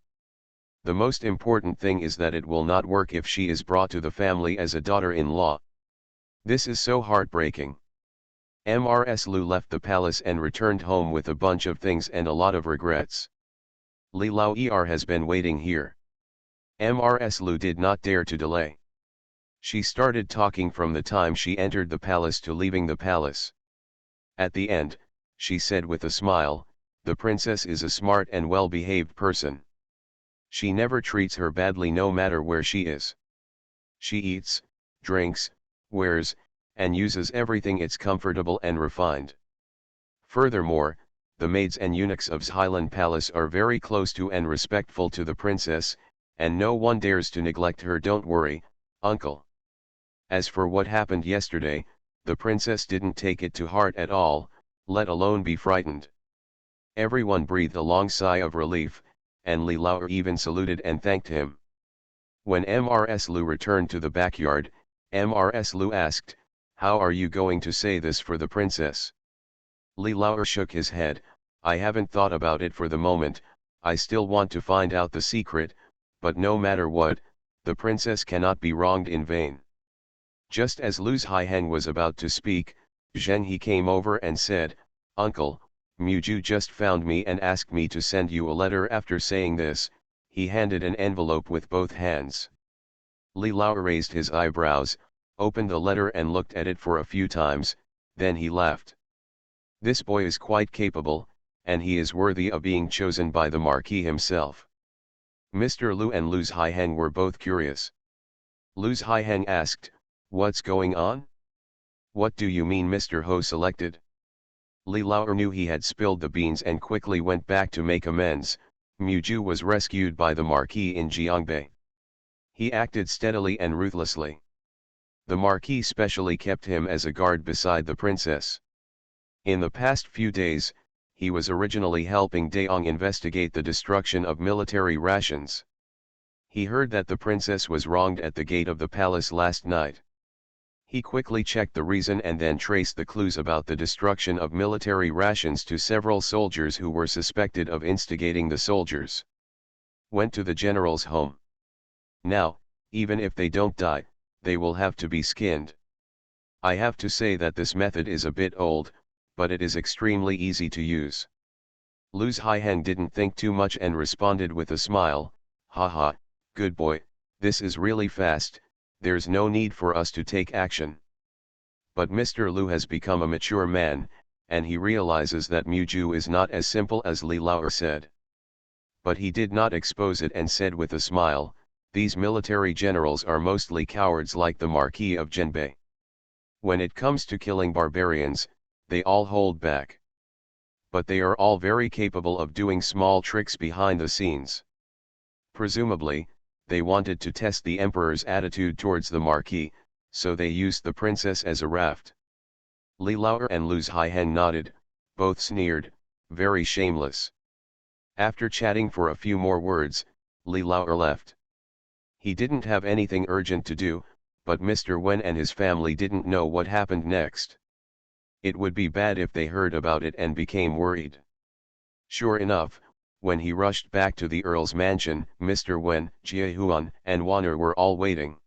The most important thing is that it will not work if she is brought to the family as a daughter-in-law. This is so heartbreaking. Mrs. Lu left the palace and returned home with a bunch of things and a lot of regrets. Li Lao has been waiting here. Mrs. Lu did not dare to delay. She started talking from the time she entered the palace to leaving the palace. At the end, she said with a smile, "The princess is a smart and well-behaved person. She never treats her badly no matter where she is. She eats, drinks, wears, and uses everything it's comfortable and refined. Furthermore, the maids and eunuchs of Highland Palace are very close to and respectful to the princess, and no one dares to neglect her. Don't worry, uncle. As for what happened yesterday, the princess didn't take it to heart at all, let alone be frightened." Everyone breathed a long sigh of relief, and Li Lao even saluted and thanked him. When Mrs. Lu returned to the backyard, Mrs. Lu asked, "How are you going to say this for the princess?" Li Lao shook his head, "I haven't thought about it for the moment. I still want to find out the secret, but no matter what, the princess cannot be wronged in vain." Just as Lu Haiheng was about to speak, Zheng He came over and said, "Uncle, Muju just found me and asked me to send you a letter." After saying this, he handed an envelope with both hands. Li Lao raised his eyebrows, opened the letter and looked at it for a few times, then he laughed. This boy is quite capable, and he is worthy of being chosen by the Marquis himself. Mr. Lu and Lu Haiheng were both curious. Lu Haiheng asked, "What's going on? What do you mean Mr. Ho selected?" Li Lao knew he had spilled the beans and quickly went back to make amends. Muju was rescued by the Marquis in Jiangbei. He acted steadily and ruthlessly. The Marquis specially kept him as a guard beside the princess. In the past few days, he was originally helping Daong investigate the destruction of military rations. He heard that the princess was wronged at the gate of the palace last night. He quickly checked the reason and then traced the clues about the destruction of military rations to several soldiers who were suspected of instigating the soldiers. Went to the general's home. Now, even if they don't die, they will have to be skinned. I have to say that this method is a bit old, but it is extremely easy to use. Luz Haiheng didn't think too much and responded with a smile, haha, good boy, this is really fast, there's no need for us to take action. But Mr. Lu has become a mature man, and he realizes that Muju is not as simple as Li Laoer said. But he did not expose it and said with a smile, these military generals are mostly cowards like the Marquis of Zhenbei. When it comes to killing barbarians, they all hold back. But they are all very capable of doing small tricks behind the scenes. Presumably, they wanted to test the emperor's attitude towards the Marquis, so they used the princess as a raft. Li Laoer and Luz Haiheng nodded, both sneered, very shameless. After chatting for a few more words, Li Laoer left. He didn't have anything urgent to do, but Mr. Wen and his family didn't know what happened next. It would be bad if they heard about it and became worried. Sure enough, when he rushed back to the Earl's mansion, Mr. Wen, Jie Huan, and Wan'er were all waiting.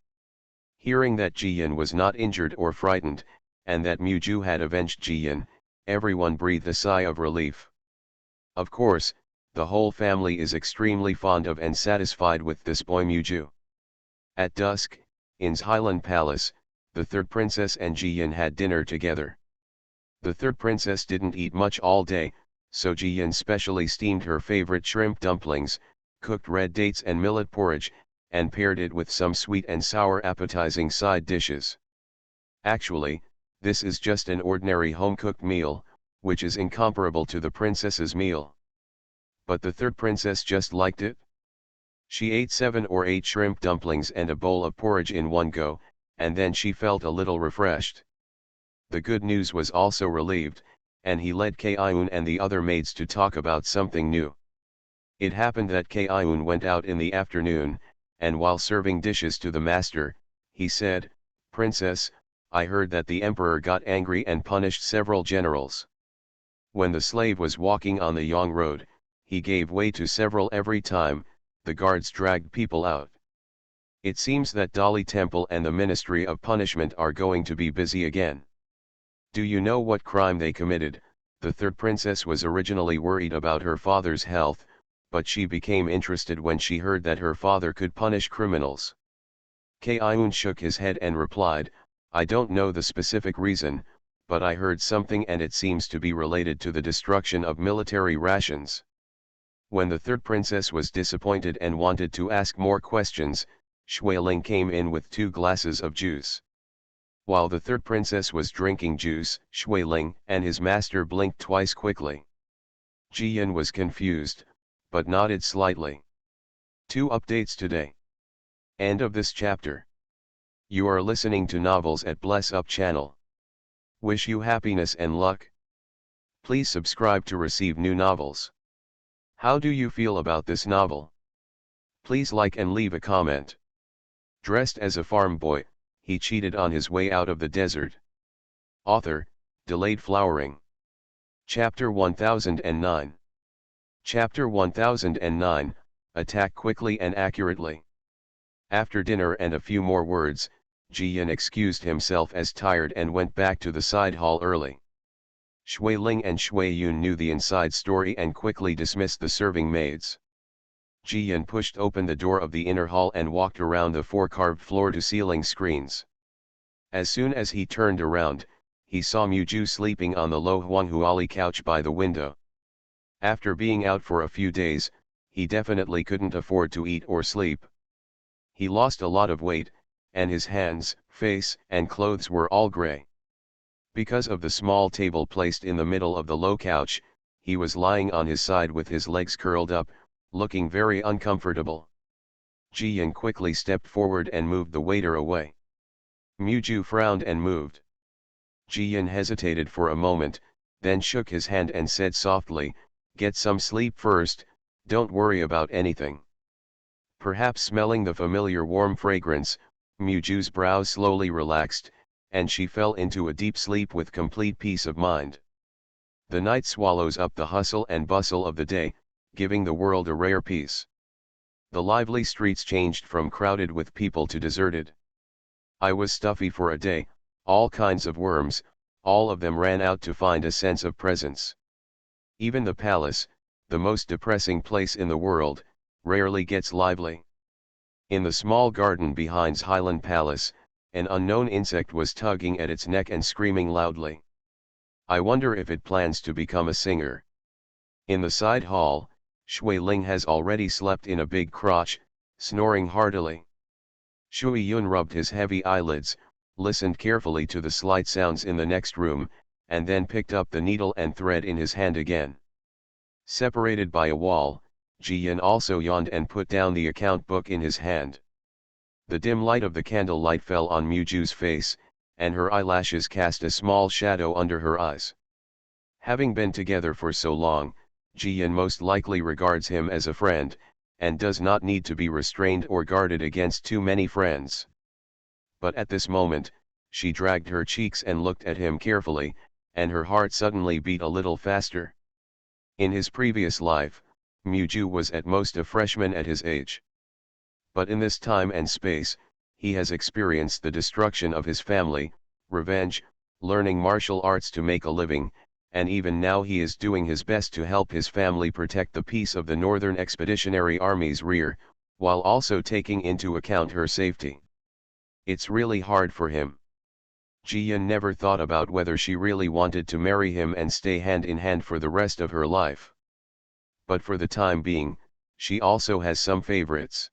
Hearing that Jiyan was not injured or frightened, and that Muju had avenged Jiyan, everyone breathed a sigh of relief. Of course, the whole family is extremely fond of and satisfied with this boy Muju. At dusk, in Highland Palace, the third princess and Jiyan had dinner together. The third princess didn't eat much all day, so Jiyan specially steamed her favorite shrimp dumplings, cooked red dates and millet porridge, and paired it with some sweet and sour appetizing side dishes. Actually, this is just an ordinary home-cooked meal, which is incomparable to the princess's meal. But the third princess just liked it. She ate 7 or 8 shrimp dumplings and a bowl of porridge in one go, and then she felt a little refreshed. The good news was also relieved, and he led Kaiun and the other maids to talk about something new. It happened that Kaiun went out in the afternoon, and while serving dishes to the master, he said, "Princess, I heard that the emperor got angry and punished several generals. When the slave was walking on the Yang road, he gave way to several every time the guards dragged people out. It seems that Dali Temple and the Ministry of Punishment are going to be busy again. Do you know what crime they committed?" The third princess was originally worried about her father's health, but she became interested when she heard that her father could punish criminals. Kaiun shook his head and replied, "I don't know the specific reason, but I heard something and it seems to be related to the destruction of military rations." When the third princess was disappointed and wanted to ask more questions, Shuiling came in with 2 glasses of juice. While the third princess was drinking juice, Shuiling and his master blinked twice quickly. Jiyan was confused, but nodded slightly. 2 updates today. End of this chapter. You are listening to Novels at Bless Up channel. Wish you happiness and luck. Please subscribe to receive new novels. How do you feel about this novel? Please like and leave a comment. Dressed as a farm boy, he cheated on his way out of the desert. Author, Delayed Flowering. Chapter 1009. Chapter 1009, Attack quickly and accurately. After dinner and a few more words, Jiyan excused himself as tired and went back to the side hall early. Shuiling and Shuiyun knew the inside story and quickly dismissed the serving maids. Jiyan pushed open the door of the inner hall and walked around the 4 carved floor-to-ceiling screens. As soon as he turned around, he saw Muju sleeping on the low Huanghuali couch by the window. After being out for a few days, he definitely couldn't afford to eat or sleep. He lost a lot of weight, and his hands, face, and clothes were all gray. Because of the small table placed in the middle of the low couch, he was lying on his side with his legs curled up, looking very uncomfortable. Jiyan quickly stepped forward and moved the waiter away. Muju frowned and moved. Jiyan hesitated for a moment, then shook his hand and said softly, "Get some sleep first, don't worry about anything." Perhaps smelling the familiar warm fragrance, Muju's brows slowly relaxed, and she fell into a deep sleep with complete peace of mind. The night swallows up the hustle and bustle of the day, giving the world a rare peace. The lively streets changed from crowded with people to deserted. I was stuffy for a day, all kinds of worms, all of them ran out to find a sense of presence. Even the palace, the most depressing place in the world, rarely gets lively. In the small garden behind Highland Palace, an unknown insect was tugging at its neck and screaming loudly. I wonder if it plans to become a singer. In the side hall, Shui Ling has already slept in a big crotch, snoring heartily. Shui Yun rubbed his heavy eyelids, listened carefully to the slight sounds in the next room, and then picked up the needle and thread in his hand again. Separated by a wall, Jiyan also yawned and put down the account book in his hand. The dim light of the candlelight fell on Muju's face, and her eyelashes cast a small shadow under her eyes. Having been together for so long, Jiyan most likely regards him as a friend, and does not need to be restrained or guarded against too many friends. But at this moment, she dragged her cheeks and looked at him carefully, and her heart suddenly beat a little faster. In his previous life, Muju was at most a freshman at his age. But in this time and space, he has experienced the destruction of his family, revenge, learning martial arts to make a living, and even now he is doing his best to help his family protect the peace of the Northern Expeditionary Army's rear, while also taking into account her safety. It's really hard for him. Jiyan never thought about whether she really wanted to marry him and stay hand in hand for the rest of her life. But for the time being, she also has some favorites.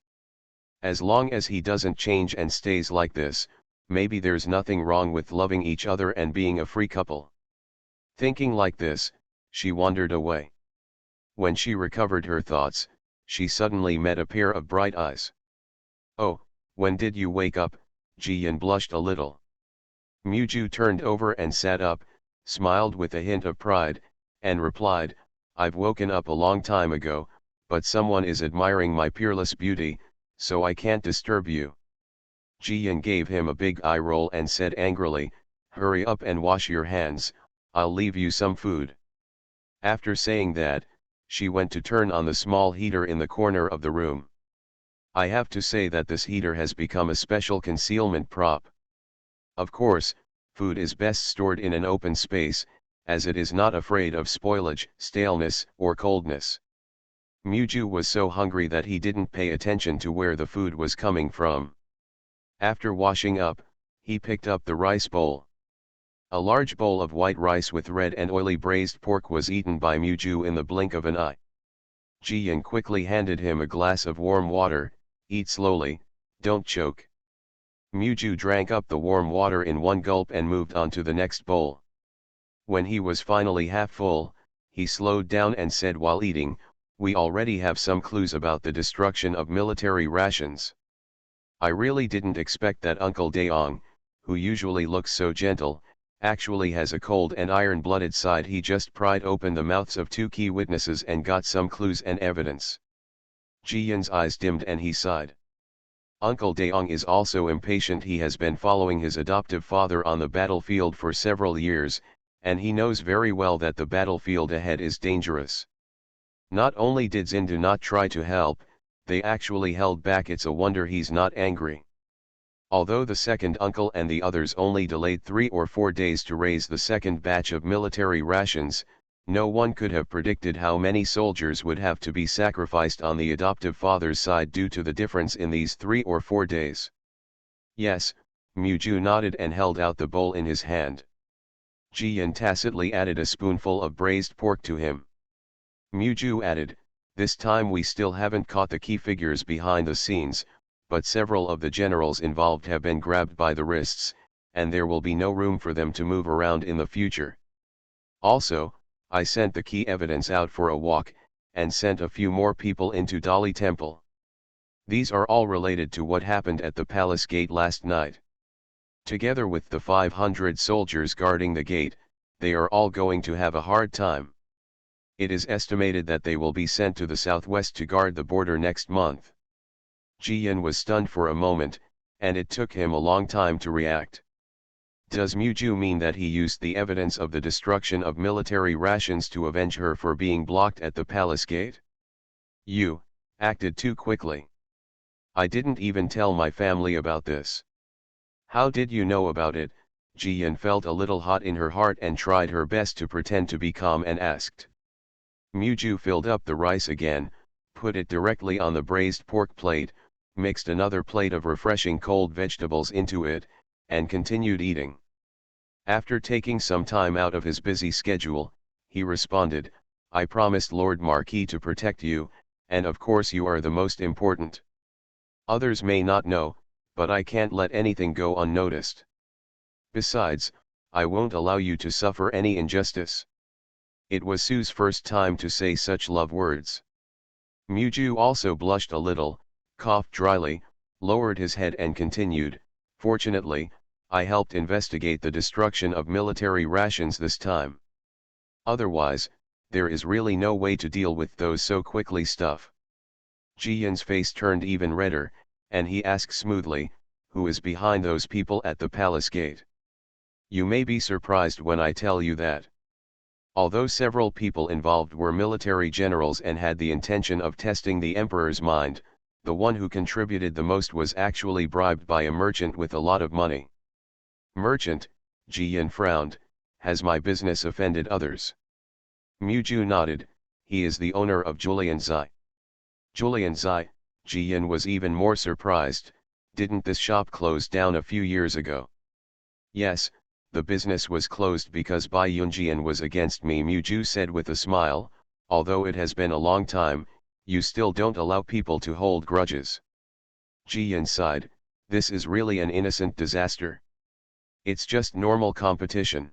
As long as he doesn't change and stays like this, maybe there's nothing wrong with loving each other and being a free couple. Thinking like this, she wandered away. When she recovered her thoughts, she suddenly met a pair of bright eyes. "Oh, when did you wake up?" Jiyan blushed a little. Muju turned over and sat up, smiled with a hint of pride, and replied, "I've woken up a long time ago, but someone is admiring my peerless beauty, so I can't disturb you." Jiyan gave him a big eye roll and said angrily, "Hurry up and wash your hands, I'll leave you some food." After saying that, she went to turn on the small heater in the corner of the room. I have to say that this heater has become a special concealment prop. Of course, food is best stored in an open space, as it is not afraid of spoilage, staleness, or coldness. Muju was so hungry that he didn't pay attention to where the food was coming from. After washing up, he picked up the rice bowl. A large bowl of white rice with red and oily braised pork was eaten by Muju in the blink of an eye. Jiyan quickly handed him a glass of warm water. "Eat slowly, don't choke." Muju drank up the warm water in one gulp and moved on to the next bowl. When he was finally half full, he slowed down and said while eating, "We already have some clues about the destruction of military rations. I really didn't expect that Uncle Daong, who usually looks so gentle, actually has a cold and iron-blooded side." He just pried open the mouths of two key witnesses and got some clues and evidence. Jiyan's eyes dimmed and he sighed. Uncle Daong is also impatient. He has been following his adoptive father on the battlefield for several years, and he knows very well that the battlefield ahead is dangerous. Not only did Zindu not try to help, they actually held back. It's a wonder he's not angry. Although the second uncle and the others only delayed 3 or 4 days to raise the second batch of military rations, no one could have predicted how many soldiers would have to be sacrificed on the adoptive father's side due to the difference in these 3 or 4 days. "Yes," Muju nodded and held out the bowl in his hand. Jiyan tacitly added a spoonful of braised pork to him. Muju added, "This time we still haven't caught the key figures behind the scenes, but several of the generals involved have been grabbed by the wrists, and there will be no room for them to move around in the future. Also, I sent the key evidence out for a walk, and sent a few more people into Dali Temple. These are all related to what happened at the palace gate last night." Together with the 500 soldiers guarding the gate, they are all going to have a hard time. It is estimated that they will be sent to the southwest to guard the border next month. Jiyan was stunned for a moment, and it took him a long time to react. Does Muju mean that he used the evidence of the destruction of military rations to avenge her for being blocked at the palace gate? You acted too quickly. I didn't even tell my family about this. How did you know about it? Jiyan felt a little hot in her heart and tried her best to pretend to be calm and asked. Muju filled up the rice again, put it directly on the braised pork plate, mixed another plate of refreshing cold vegetables into it, and continued eating. After taking some time out of his busy schedule, he responded, I promised Lord Marquis to protect you, and of course you are the most important. Others may not know, but I can't let anything go unnoticed. Besides, I won't allow you to suffer any injustice. It was Sue's first time to say such love words. Muju also blushed a little, coughed dryly, lowered his head and continued, fortunately, I helped investigate the destruction of military rations this time. Otherwise, there is really no way to deal with those so quickly stuff. Jiyan's face turned even redder, and he asked smoothly, who is behind those people at the palace gate? You may be surprised when I tell you that. Although several people involved were military generals and had the intention of testing the emperor's mind, the one who contributed the most was actually bribed by a merchant with a lot of money. Merchant, Jiyan frowned, has my business offended others? Muju nodded, he is the owner of Julian Zai. Julian Zai, Jiyan was even more surprised, didn't this shop close down a few years ago? Yes, the business was closed because Bai Yunjian was against me, Muju said with a smile, although it has been a long time, you still don't allow people to hold grudges. Jiyan sighed, this is really an innocent disaster. It's just normal competition.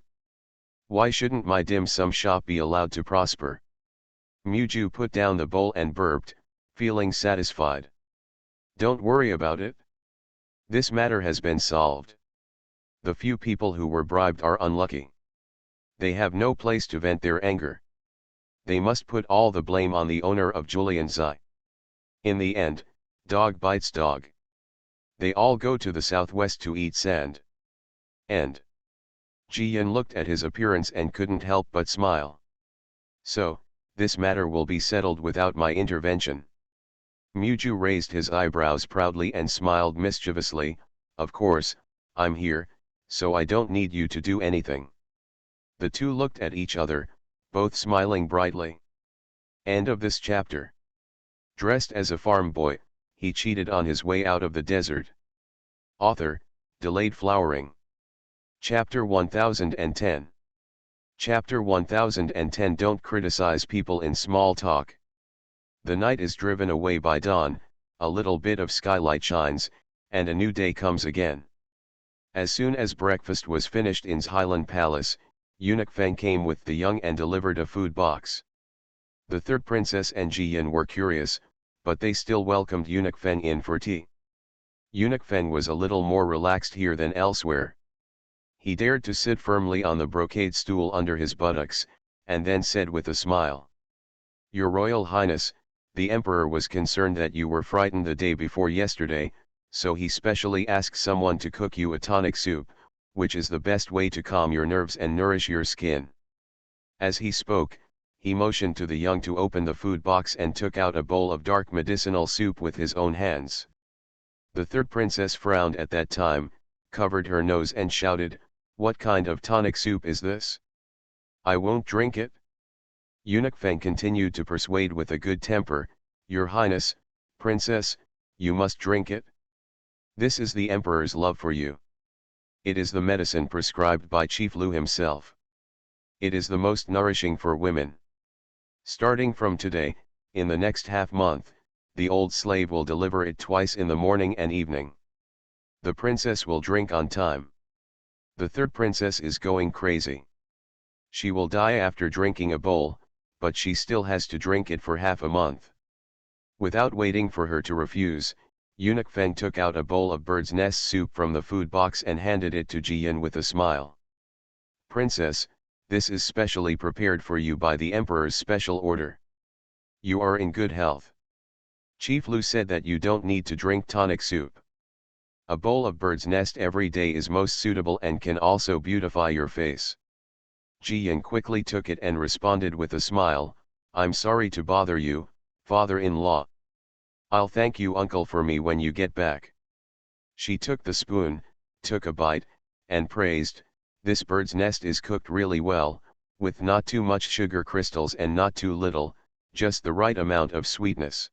Why shouldn't my dim sum shop be allowed to prosper? Muju put down the bowl and burped, feeling satisfied. Don't worry about it. This matter has been solved. The few people who were bribed are unlucky. They have no place to vent their anger. They must put all the blame on the owner of Julian Zai. In the end, dog bites dog. They all go to the southwest to eat sand. End. Jiyan looked at his appearance and couldn't help but smile. So, this matter will be settled without my intervention. Muju raised his eyebrows proudly and smiled mischievously, of course, I'm here, so I don't need you to do anything. The two looked at each other, both smiling brightly. End of this chapter. Dressed as a farm boy, he cheated on his way out of the desert. Author, Delayed Flowering. Chapter 1010. Chapter 1010. Don't criticize people in small talk. The night is driven away by dawn, a little bit of skylight shines, and a new day comes again. As soon as breakfast was finished in Highland Palace, Eunuch Feng came with the young and delivered a food box. The third princess and Jiyan were curious, but they still welcomed Eunuch Feng in for tea. Eunuch Feng was a little more relaxed here than elsewhere. He dared to sit firmly on the brocade stool under his buttocks, and then said with a smile, Your Royal Highness, the Emperor was concerned that you were frightened the day before yesterday, so he specially asked someone to cook you a tonic soup, which is the best way to calm your nerves and nourish your skin. As he spoke, he motioned to the young to open the food box and took out a bowl of dark medicinal soup with his own hands. The third princess frowned at that time, covered her nose and shouted, What kind of tonic soup is this? I won't drink it. Eunuch Feng continued to persuade with a good temper, Your Highness, Princess, you must drink it. This is the Emperor's love for you. It is the medicine prescribed by Chief Lu himself. It is the most nourishing for women. Starting from today, in the next half-month, the old slave will deliver it twice in the morning and evening. The princess will drink on time. The third princess is going crazy. She will die after drinking a bowl, but she still has to drink it for half a month. Without waiting for her to refuse, Eunuch Feng took out a bowl of bird's nest soup from the food box and handed it to Jiyan with a smile. "Princess, this is specially prepared for you by the Emperor's special order. You are in good health. Chief Lu said that you don't need to drink tonic soup. A bowl of bird's nest every day is most suitable and can also beautify your face." Jiyan quickly took it and responded with a smile, "I'm sorry to bother you, father-in-law. I'll thank you uncle for me when you get back." She took the spoon, took a bite, and praised, "This bird's nest is cooked really well, with not too much sugar crystals and not too little, just the right amount of sweetness."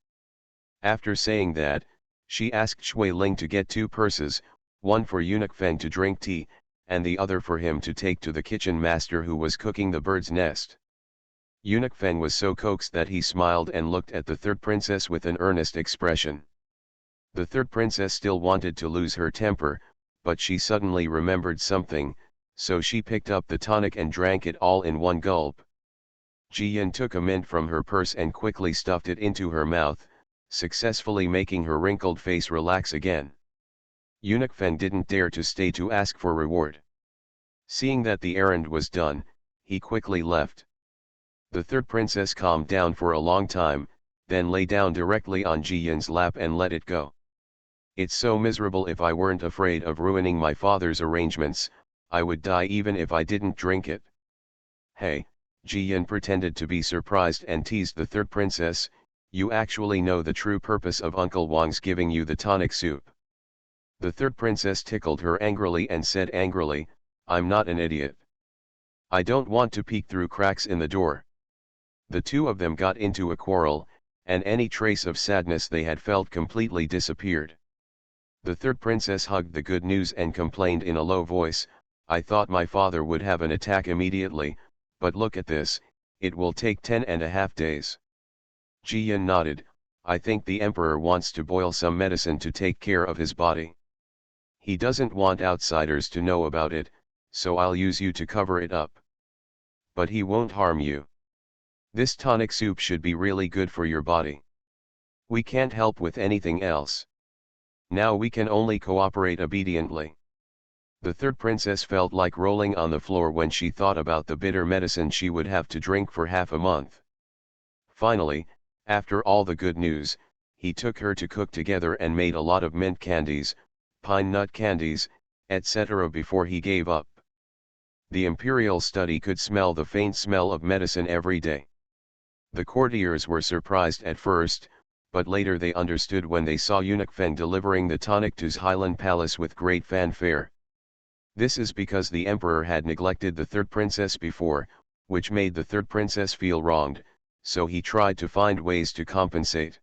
After saying that, she asked Shui Ling to get 2 purses, one for Eunuch Feng to drink tea, and the other for him to take to the kitchen master who was cooking the bird's nest. Eunuch Feng was so coaxed that he smiled and looked at the third princess with an earnest expression. The third princess still wanted to lose her temper, but she suddenly remembered something, so she picked up the tonic and drank it all in one gulp. Jiyan took a mint from her purse and quickly stuffed it into her mouth, successfully making her wrinkled face relax again. Eunuch Feng didn't dare to stay to ask for reward. Seeing that the errand was done, he quickly left. The third princess calmed down for a long time, then lay down directly on Jiyan's lap and let it go. "It's so miserable. If I weren't afraid of ruining my father's arrangements, I would die even if I didn't drink it." "Hey," Jiyan pretended to be surprised and teased the third princess, "you actually know the true purpose of Uncle Wang's giving you the tonic soup." The third princess tickled her angrily and said angrily, "I'm not an idiot. I don't want to peek through cracks in the door." The two of them got into a quarrel, and any trace of sadness they had felt completely disappeared. The third princess hugged the good news and complained in a low voice, "I thought my father would have an attack immediately, but look at this, it will take 10.5 days. Jiyan nodded, "I think the emperor wants to boil some medicine to take care of his body. He doesn't want outsiders to know about it, so I'll use you to cover it up. But he won't harm you. This tonic soup should be really good for your body. We can't help with anything else. Now we can only cooperate obediently." The third princess felt like rolling on the floor when she thought about the bitter medicine she would have to drink for half a month. Finally, after all the good news, he took her to cook together and made a lot of mint candies, pine nut candies, etc. before he gave up. The imperial study could smell the faint smell of medicine every day. The courtiers were surprised at first, but later they understood when they saw Eunuch Feng delivering the tonic to Highland Palace with great fanfare. This is because the emperor had neglected the third princess before, which made the third princess feel wronged, so he tried to find ways to compensate.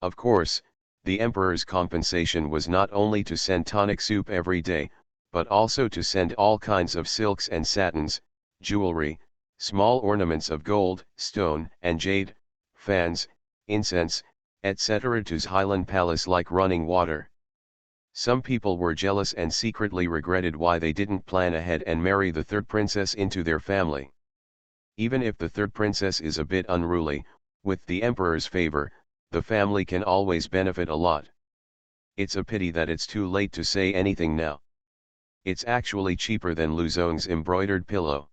Of course, the emperor's compensation was not only to send tonic soup every day, but also to send all kinds of silks and satins, jewelry, small ornaments of gold, stone and jade, fans, incense, etc. to Highland Palace like running water. Some people were jealous and secretly regretted why they didn't plan ahead and marry the third princess into their family. Even if the third princess is a bit unruly, with the emperor's favor, the family can always benefit a lot. It's a pity that it's too late to say anything now. It's actually cheaper than Lu Zong's embroidered pillow.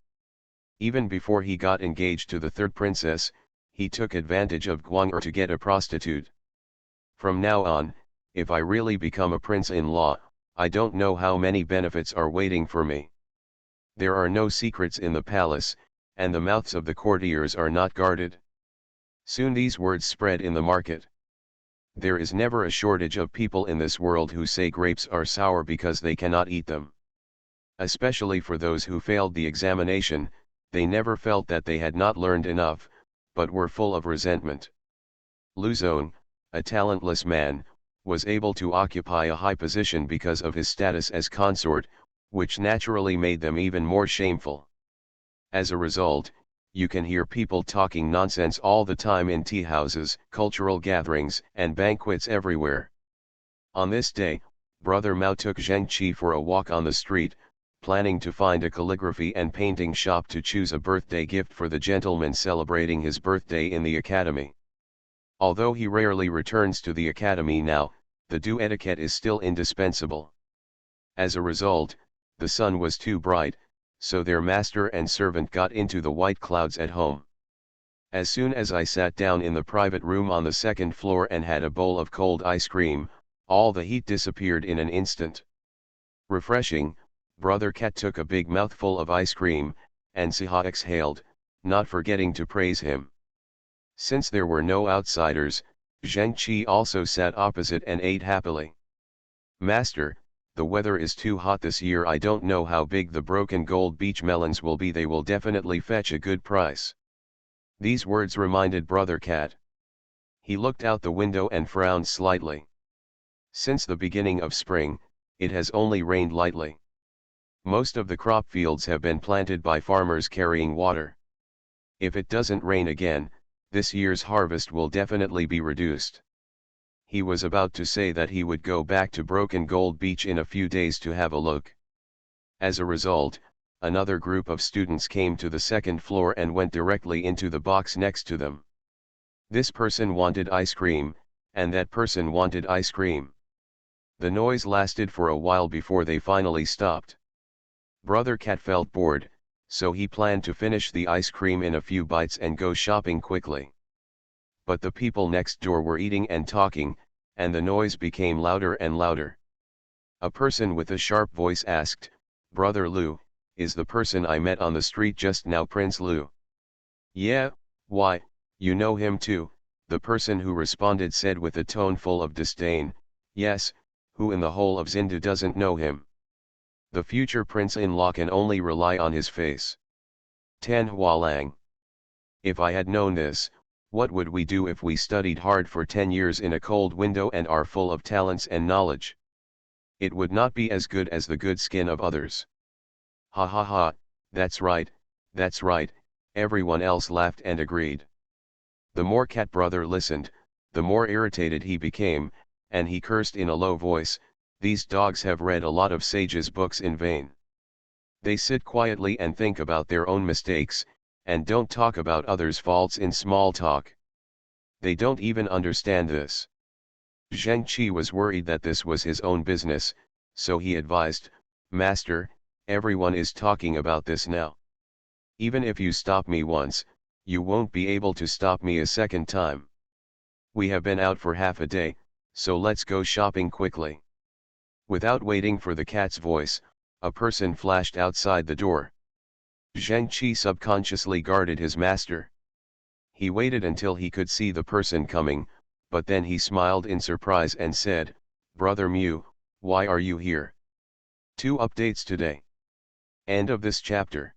Even before he got engaged to the third princess, he took advantage of Guang to get a prostitute. From now on, if I really become a prince-in-law, I don't know how many benefits are waiting for me. There are no secrets in the palace, and the mouths of the courtiers are not guarded. Soon these words spread in the market. There is never a shortage of people in this world who say grapes are sour because they cannot eat them. Especially for those who failed the examination, they never felt that they had not learned enough, but were full of resentment. Lu Zong, a talentless man, was able to occupy a high position because of his status as consort, which naturally made them even more shameful. As a result, you can hear people talking nonsense all the time in tea houses, cultural gatherings, and banquets everywhere. On this day, Brother Mao took Zheng Qi for a walk on the street, planning to find a calligraphy and painting shop to choose a birthday gift for the gentleman celebrating his birthday in the academy. Although he rarely returns to the academy now, the due etiquette is still indispensable. As a result, the sun was too bright, so their master and servant got into the white clouds at home. As soon as I sat down in the private room on the second floor and had a bowl of cold ice cream, all the heat disappeared in an instant. Refreshing, Brother Cat took a big mouthful of ice cream, and Siha exhaled, not forgetting to praise him. Since there were no outsiders, Zheng Qi also sat opposite and ate happily. Master, the weather is too hot this year. I don't know how big the broken gold beach melons will be. They will definitely fetch a good price. These words reminded Brother Cat. He looked out the window and frowned slightly. Since the beginning of spring, it has only rained lightly. Most of the crop fields have been planted by farmers carrying water. If it doesn't rain again, this year's harvest will definitely be reduced. He was about to say that he would go back to Broken Gold Beach in a few days to have a look. As a result, another group of students came to the second floor and went directly into the box next to them. This person wanted ice cream, and that person wanted ice cream. The noise lasted for a while before they finally stopped. Brother Cat felt bored, so he planned to finish the ice cream in a few bites and go shopping quickly. But the people next door were eating and talking, and the noise became louder and louder. A person with a sharp voice asked, "Brother Lu, is the person I met on the street just now Prince Lu?" "Yeah, why, you know him too," the person who responded said with a tone full of disdain. "Yes, who in the whole of Zinda doesn't know him? The future prince-in-law can only rely on his face." Tan Hualang. If I had known this, what would we do if we studied hard for 10 years in a cold window and are full of talents and knowledge? It would not be as good as the good skin of others. Ha ha ha, that's right, everyone else laughed and agreed. The more Cat Brother listened, the more irritated he became, and he cursed in a low voice, "These dogs have read a lot of sages' books in vain. They sit quietly and think about their own mistakes, and don't talk about others' faults in small talk. They don't even understand this." Zheng Qi was worried that this was his own business, so he advised, "Master, everyone is talking about this now. Even if you stop me once, you won't be able to stop me a second time. We have been out for half a day, so let's go shopping quickly." Without waiting for the cat's voice, a person flashed outside the door. Zheng Qi subconsciously guarded his master. He waited until he could see the person coming, but then he smiled in surprise and said, "Brother Mu, why are you here?" 2 updates today. End of this chapter.